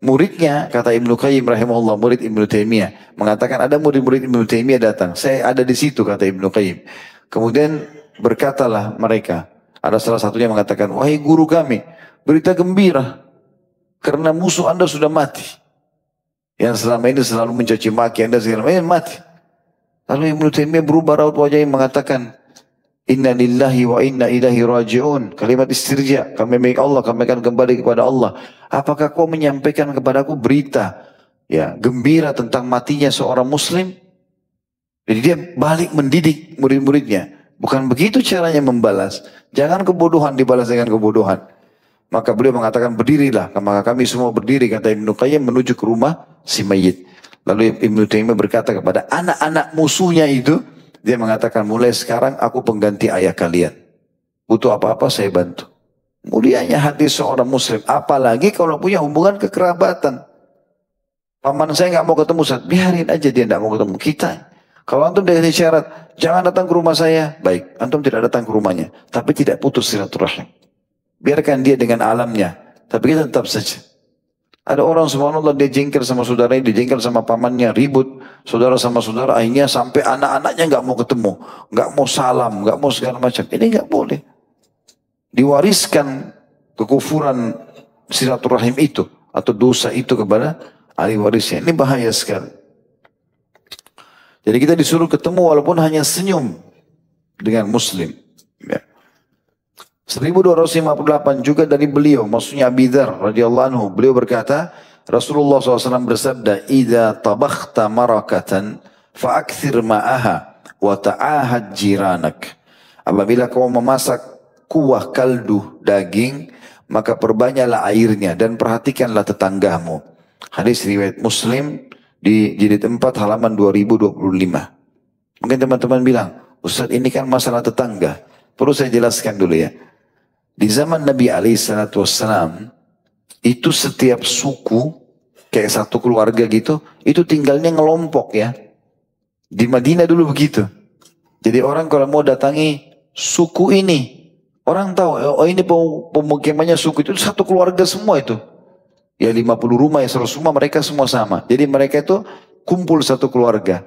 muridnya, kata Ibnu Qayyim rahimahullah, murid Ibnu Taimiyah, mengatakan ada murid-murid Ibnu Taimiyah datang. Saya ada di situ, kata Ibnu Qayyim. Kemudian berkatalah mereka, ada salah satunya mengatakan, wahai guru kami, berita gembira, karena musuh anda sudah mati. Yang selama ini selalu mencaci maki anda, segala mati. Lalu Ibnu Taimiyah berubah raut wajahnya mengatakan, inna lillahi wa inna ilaihi raji'un. Kalimat istirja, kami milik Allah, kami akan kembali kepada Allah. Apakah kau menyampaikan kepadaku berita ya gembira tentang matinya seorang muslim? Jadi dia balik mendidik murid-muridnya. Bukan begitu caranya membalas. Jangan kebodohan dibalas dengan kebodohan. Maka beliau mengatakan berdirilah. Maka kami semua berdiri, kata Ibnu Qayyim, menuju ke rumah si mayit. Lalu Ibnu Taimiyah berkata kepada anak-anak musuhnya itu, dia mengatakan, mulai sekarang aku pengganti ayah kalian. Butuh apa-apa saya bantu. Mulianya hati seorang muslim. Apalagi kalau punya hubungan kekerabatan. Paman saya nggak mau ketemu, Ustaz. Biarin aja dia nggak mau ketemu kita. Kalau antum dikasih syarat, jangan datang ke rumah saya. Baik, antum tidak datang ke rumahnya. Tapi tidak putus silaturahim. Biarkan dia dengan alamnya. Tapi kita tetap saja. Ada orang subhanallah dia jengkel sama saudaranya, dia jengkel sama pamannya, ribut saudara sama saudara, akhirnya sampai anak-anaknya nggak mau ketemu, nggak mau salam, nggak mau segala macam. Ini nggak boleh. Diwariskan kekufuran silaturahim itu atau dosa itu kepada ahli warisnya. Ini bahaya sekali. Jadi kita disuruh ketemu walaupun hanya senyum dengan muslim. Ya. 1258 juga dari beliau, maksudnya Abi Dzar radhiyallahu anhu, beliau berkata, Rasulullah SAW bersabda, "Idza tabakhta marakatan fa'akthir ma'aha wa ta'ahad jiranak." Apabila kau memasak kuah kaldu daging, maka perbanyaklah airnya dan perhatikanlah tetanggamu. Hadis riwayat Muslim di jilid 4 halaman 2025. Mungkin teman-teman bilang, Ustaz ini kan masalah tetangga. Perlu saya jelaskan dulu ya. Di zaman Nabi SAW, itu setiap suku, kayak satu keluarga gitu, itu tinggalnya ngelompok ya. Di Madinah dulu begitu. Jadi orang kalau mau datangi suku ini, orang tahu, oh ini pemukimannya suku itu satu keluarga semua itu. Ya 50 rumah ya 100 rumah mereka semua sama. Jadi mereka itu kumpul satu keluarga.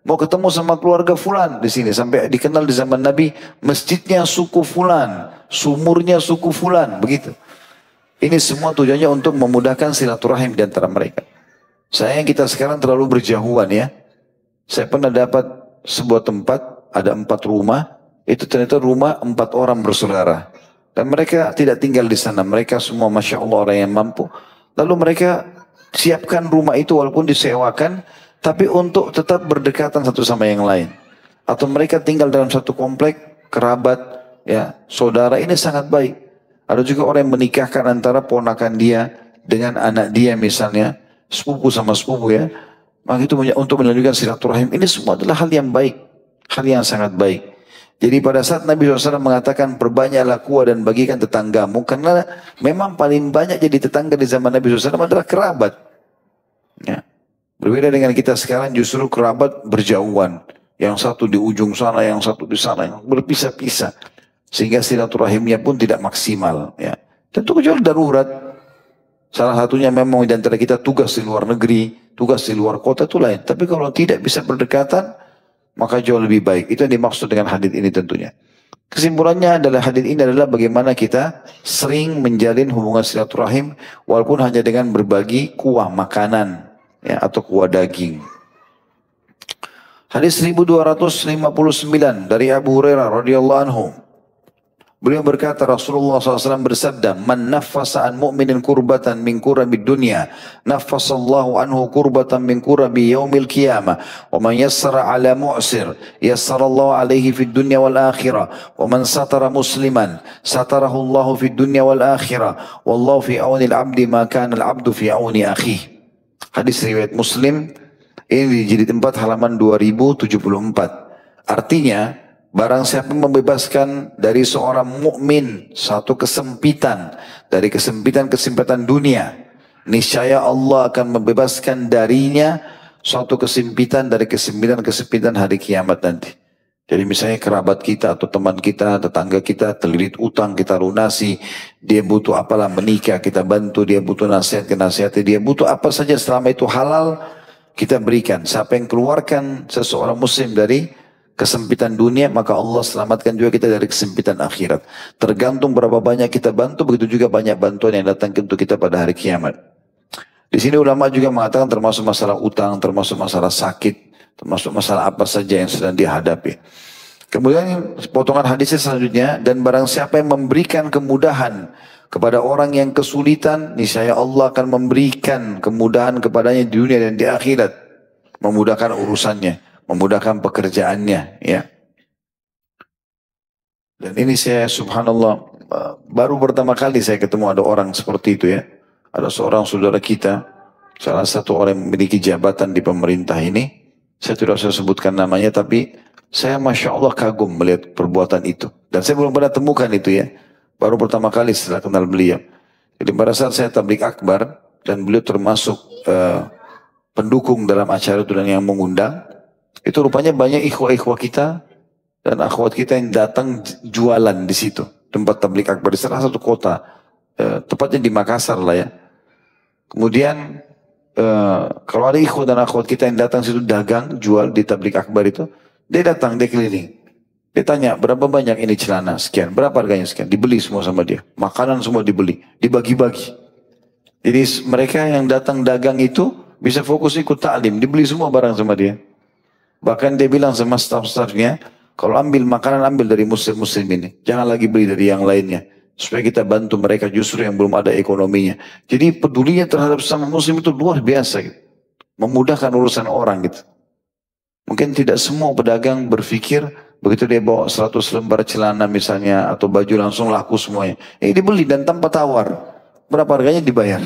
mau ketemu sama keluarga fulan di sini. Sampai dikenal di zaman Nabi, masjidnya suku fulan, sumurnya suku fulan, begitu. Ini semua tujuannya untuk memudahkan silaturahim di antara mereka. Sayang kita sekarang terlalu berjauhan ya. Saya pernah dapat sebuah tempat, ada 4 rumah, itu ternyata rumah 4 orang bersaudara. Dan mereka tidak tinggal di sana, mereka semua Masya Allah orang yang mampu. Lalu mereka siapkan rumah itu walaupun disewakan, tapi untuk tetap berdekatan satu sama yang lain. Atau mereka tinggal dalam satu komplek, kerabat, ya, saudara, ini sangat baik. Ada juga orang yang menikahkan antara ponakan dia dengan anak dia misalnya, sepupu sama sepupu ya. Maka itu untuk melanjutkan silaturahim. Ini semua adalah hal yang baik, hal yang sangat baik. Jadi pada saat Nabi SAW mengatakan perbanyaklah kuah dan bagikan tetanggamu, karena memang paling banyak jadi tetangga di zaman Nabi SAW adalah kerabat. Ya. Berbeda dengan kita sekarang justru kerabat berjauhan. Yang satu di ujung sana, yang satu di sana, yang berpisah-pisah. Sehingga silaturahimnya pun tidak maksimal. Ya. Tentu kecuali darurat. Salah satunya memang di antara kita tugas di luar negeri, tugas di luar kota itu lain. Tapi kalau tidak bisa berdekatan, maka jauh lebih baik. Itu yang dimaksud dengan hadits ini tentunya. Kesimpulannya adalah hadits ini adalah bagaimana kita sering menjalin hubungan silaturahim walaupun hanya dengan berbagi kuah makanan ya, atau kuah daging. Hadis 1259 dari Abu Hurairah radhiyallahu anhu. Beliau berkata, Rasulullah SAW bersabda, "Man naffasa an mu'minin kurbatan min kurabi dunya, naffasallahu anhu kurbatan min kurabi yaumil qiyamah. Wa man yassara ala mu'sir, yassarallahu alaihi fid dunya wal akhirah. Wa man satara musliman, satarahu Allahu fid dunya wal akhirah. Wallahu fi auni al-abdi ma kana al-abdu fi auni akhih." Hadis riwayat Muslim, ini di jilid 4 halaman 2074. Artinya, barang siapa membebaskan dari seorang mukmin satu kesempitan dari kesempitan dunia, niscaya Allah akan membebaskan darinya suatu kesempitan dari kesempitan hari kiamat nanti. Jadi misalnya kerabat kita atau teman kita, tetangga kita terlilit utang, kita lunasi, dia butuh apalah menikah, kita bantu, dia butuh nasihat, kita nasihati, dia butuh apa saja selama itu halal, kita berikan. Siapa yang keluarkan seseorang muslim dari kesempitan dunia, maka Allah selamatkan juga kita dari kesempitan akhirat. Tergantung berapa banyak kita bantu, begitu juga banyak bantuan yang datang untuk kita pada hari kiamat. Di sini ulama juga mengatakan termasuk masalah utang, termasuk masalah sakit, termasuk masalah apa saja yang sedang dihadapi. Kemudian potongan hadisnya selanjutnya, dan barang siapa yang memberikan kemudahan kepada orang yang kesulitan, niscaya Allah akan memberikan kemudahan kepadanya di dunia dan di akhirat, memudahkan urusannya, memudahkan pekerjaannya, ya. Dan ini saya subhanallah baru pertama kali saya ketemu ada orang seperti itu ya. Ada seorang saudara kita, salah satu orang yang memiliki jabatan di pemerintah ini. Saya tidak usah sebutkan namanya, tapi saya Masya Allah kagum melihat perbuatan itu. Dan saya belum pernah temukan itu ya. Baru pertama kali setelah kenal beliau. Jadi pada saat saya tablik akbar, dan beliau termasuk pendukung dalam acara itu dan yang mengundang, itu rupanya banyak ikhwah-ikhwah kita dan akhwat kita yang datang jualan di situ. Tempat tablik akbar di salah satu kota. Tepatnya di Makassar lah ya. Kemudian kalau ada ikhwah dan akhwat kita yang datang situ dagang, jual di tablik akbar itu. Dia datang, dia keliling. Dia tanya, berapa banyak ini celana? Sekian. Berapa harganya? Sekian. Dibeli semua sama dia. Makanan semua dibeli. Dibagi-bagi. Jadi mereka yang datang dagang itu bisa fokus ikut ta'lim. Dibeli semua barang sama dia. Bahkan dia bilang sama staf-stafnya, kalau ambil makanan, ambil dari muslim-muslim ini. Jangan lagi beli dari yang lainnya. Supaya kita bantu mereka justru yang belum ada ekonominya. Jadi pedulinya terhadap sama muslim itu luar biasa. Gitu. Memudahkan urusan orang gitu. Mungkin tidak semua pedagang berpikir, begitu dia bawa 100 lembar celana misalnya, atau baju langsung laku semuanya. Ini dibeli dan tanpa tawar. Berapa harganya dibayar.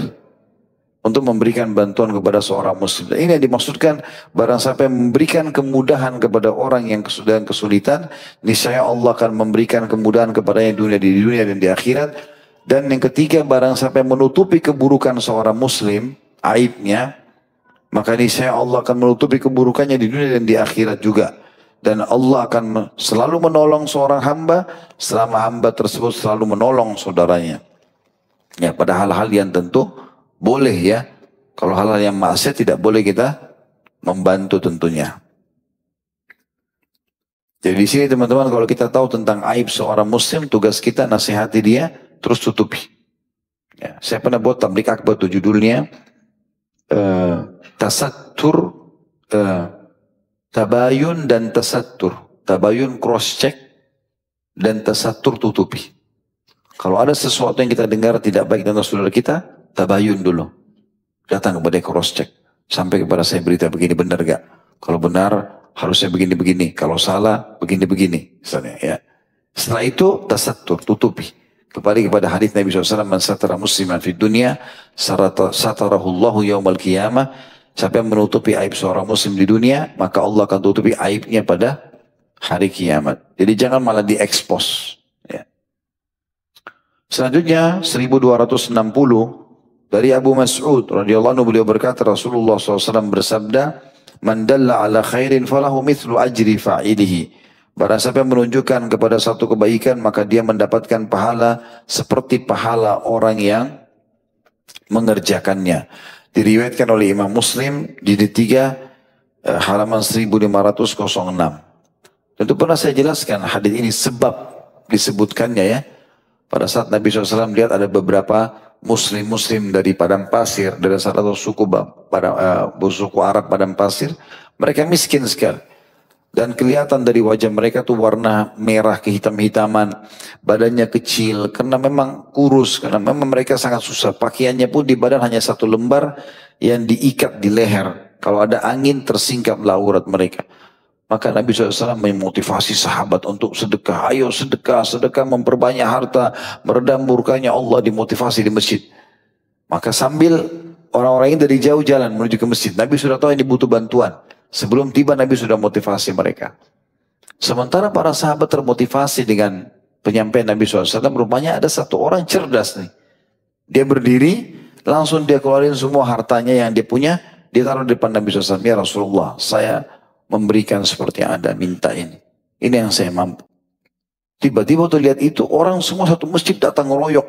Untuk memberikan bantuan kepada seorang muslim. Ini yang dimaksudkan, barang siapa yang memberikan kemudahan kepada orang yang sedang kesulitan, niscaya Allah akan memberikan kemudahan kepadanya di dunia dan di akhirat. Dan yang ketiga, barang siapa yang menutupi keburukan seorang muslim, aibnya, maka niscaya Allah akan menutupi keburukannya di dunia dan di akhirat juga. Dan Allah akan selalu menolong seorang hamba, selama hamba tersebut selalu menolong saudaranya. Ya, pada hal-hal yang tentu boleh ya. Kalau hal-hal yang maksiat tidak boleh kita membantu tentunya. Jadi di sini teman-teman, kalau kita tahu tentang aib seorang muslim, tugas kita nasihati dia, terus tutupi. Ya, saya pernah buat tablik akbar tuh judulnya tasattur, tabayun dan tasattur. Tabayun cross check dan tasattur tutupi. Kalau ada sesuatu yang kita dengar tidak baik tentang saudara kita, tabayun dulu. Datang kepada cross check. Sampai kepada saya berita begini benar gak? Kalau benar harusnya begini-begini. Kalau salah begini-begini. Misalnya ya. Setelah itu tasattur, tutupi. Kembali kepada hadis Nabi SAW, man satara musliman fi dunia, satarahullahu yaumal qiyamah. Siapa yang menutupi aib seorang muslim di dunia, maka Allah akan tutupi aibnya pada hari kiamat. Jadi jangan malah diekspos. Ya. Selanjutnya 1260 dari Abu Mas'ud radhiyallahu anhu, beliau berkata, Rasulullah SAW bersabda, man dalla ala khairin falahu mithlu ajri fa'ilihi. Barang siapa yang menunjukkan kepada satu kebaikan, maka dia mendapatkan pahala seperti pahala orang yang mengerjakannya. Diriwayatkan oleh Imam Muslim di jilid 3 halaman 1506. Tentu pernah saya jelaskan hadis ini sebab disebutkannya ya. Pada saat Nabi SAW lihat ada beberapa muslim dari padang pasir, dari salah satu suku suku Arab padang pasir, mereka miskin sekali. Dan kelihatan dari wajah mereka tuh warna merah kehitam-hitaman, badannya kecil karena memang kurus, karena memang mereka sangat susah. Pakaiannya pun di badan hanya satu lembar yang diikat di leher. Kalau ada angin tersingkaplah aurat mereka. Maka Nabi SAW memotivasi sahabat untuk sedekah. Ayo sedekah, sedekah memperbanyak harta, meredam murkanya Allah, dimotivasi di masjid. Maka sambil orang-orang ini dari jauh jalan menuju ke masjid, Nabi sudah tahu ini butuh bantuan. Sebelum tiba Nabi sudah motivasi mereka. Sementara para sahabat termotivasi dengan penyampaian Nabi SAW, rupanya ada satu orang cerdas nih. Dia berdiri, langsung dia keluarin semua hartanya yang dia punya, dia taruh di depan Nabi SAW. Ya Rasulullah, saya memberikan seperti yang Anda minta ini. Ini yang saya mampu. Tiba-tiba tuh lihat itu, orang semua satu masjid datang ngeroyok,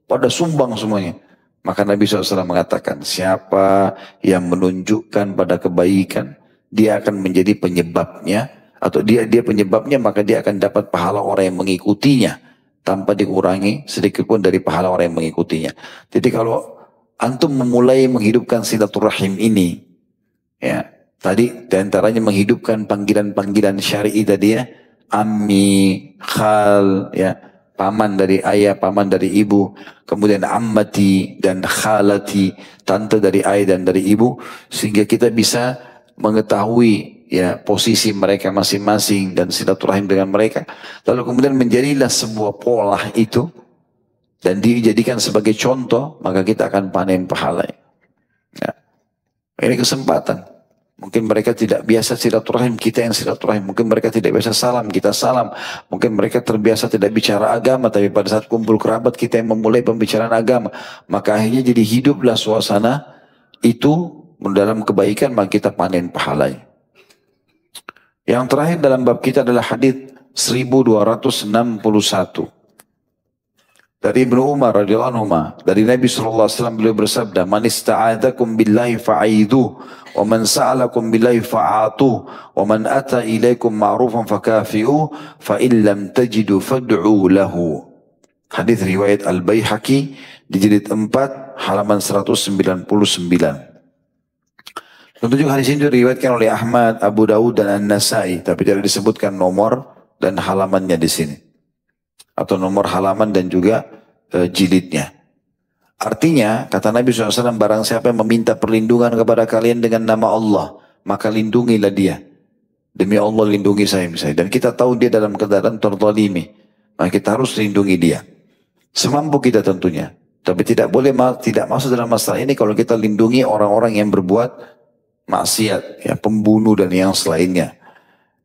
pada sumbang semuanya. Maka Nabi SAW mengatakan, siapa yang menunjukkan pada kebaikan, dia akan menjadi penyebabnya, atau dia penyebabnya, maka dia akan dapat pahala orang yang mengikutinya, tanpa dikurangi sedikit pun dari pahala orang yang mengikutinya. Jadi kalau antum memulai menghidupkan silaturahim ini, ya, tadi diantaranya menghidupkan panggilan-panggilan syar'i tadi ya, ammi, khal, ya, paman dari ayah, paman dari ibu, kemudian ammati dan khalati, tante dari ayah dan dari ibu, sehingga kita bisa mengetahui ya posisi mereka masing-masing dan silaturahim dengan mereka. Lalu kemudian menjadilah sebuah pola itu dan dijadikan sebagai contoh, maka kita akan panen pahala. Ya. Ini kesempatan. Mungkin mereka tidak biasa silaturahim, kita yang silaturahim. Mungkin mereka tidak biasa salam, kita salam. Mungkin mereka terbiasa tidak bicara agama, tapi pada saat kumpul kerabat kita yang memulai pembicaraan agama. Maka akhirnya jadi hiduplah suasana itu dalam kebaikan, maka kita panen pahalanya. Yang terakhir dalam bab kita adalah hadis 1261. Dari Ibnu Umar radhiyallahu anhu, dari Nabi SAW beliau bersabda, man ista'adakum billahi fa'idhu, wa man sa'alakum billahi fa'atu, wa man ata ilaikum ma'rufan fakafi'u, fa illam tajidu fad'u lahu. Hadis riwayat Al-Baihaqi di jilid 4 halaman 199. Tentu juga hadis ini diriwayatkan oleh Ahmad, Abu Dawud dan An-Nasai, tapi tidak disebutkan nomor dan halamannya di sini. Atau nomor halaman dan juga jilidnya. Artinya, kata Nabi SAW, barang siapa yang meminta perlindungan kepada kalian dengan nama Allah, maka lindungilah dia. Demi Allah lindungi saya misalnya. Dan kita tahu dia dalam keadaan terzalimi, maka kita harus lindungi dia. Semampu kita tentunya. Tapi tidak boleh tidak masuk dalam masalah ini kalau kita lindungi orang-orang yang berbuat maksiat, ya, pembunuh dan yang selainnya.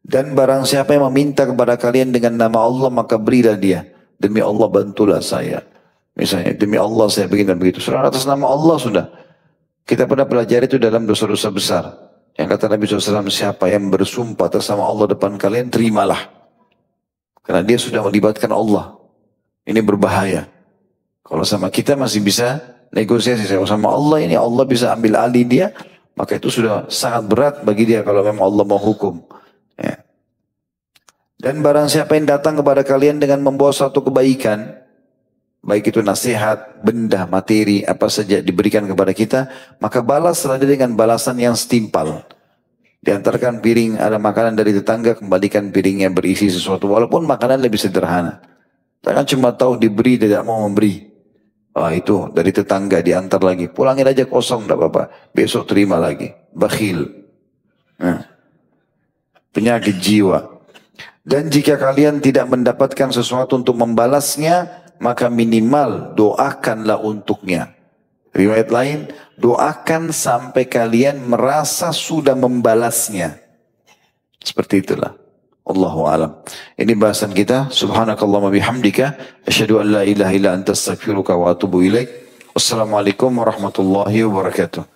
Dan barang siapa yang meminta kepada kalian dengan nama Allah, maka berilah dia. Demi Allah bantulah saya. Misalnya, demi Allah saya begini dan begitu. Sudah atas nama Allah sudah. Kita pernah pelajari itu dalam dosa-dosa besar. Yang kata Nabi SAW, siapa yang bersumpah atas nama Allah depan kalian, terimalah. Karena dia sudah melibatkan Allah. Ini berbahaya. Kalau sama kita masih bisa negosiasi. Sama Allah ini, Allah bisa ambil alih dia. Maka itu sudah sangat berat bagi dia kalau memang Allah mau hukum. Ya. Dan barang siapa yang datang kepada kalian dengan membawa suatu kebaikan, baik itu nasihat, benda, materi, apa saja diberikan kepada kita, maka balaslah dia dengan balasan yang setimpal. Diantarkan piring, ada makanan dari tetangga, kembalikan piringnya berisi sesuatu, walaupun makanan lebih sederhana. Jangan cuma tahu diberi, tidak mau memberi. Ah, itu dari tetangga diantar lagi, pulangin aja kosong, tidak apa-apa. Besok terima lagi, bakhil. Nah, penyakit jiwa. Dan jika kalian tidak mendapatkan sesuatu untuk membalasnya, maka minimal doakanlah untuknya. Riwayat lain, doakan sampai kalian merasa sudah membalasnya. Seperti itulah. Allahu a'lam. Ini bahasan kita. Subhanakallahumma bihamdika, asyhadu an la ilaha illa anta astaghfiruka wa atubu ilaik. Wassalamualaikum warahmatullahi wabarakatuh.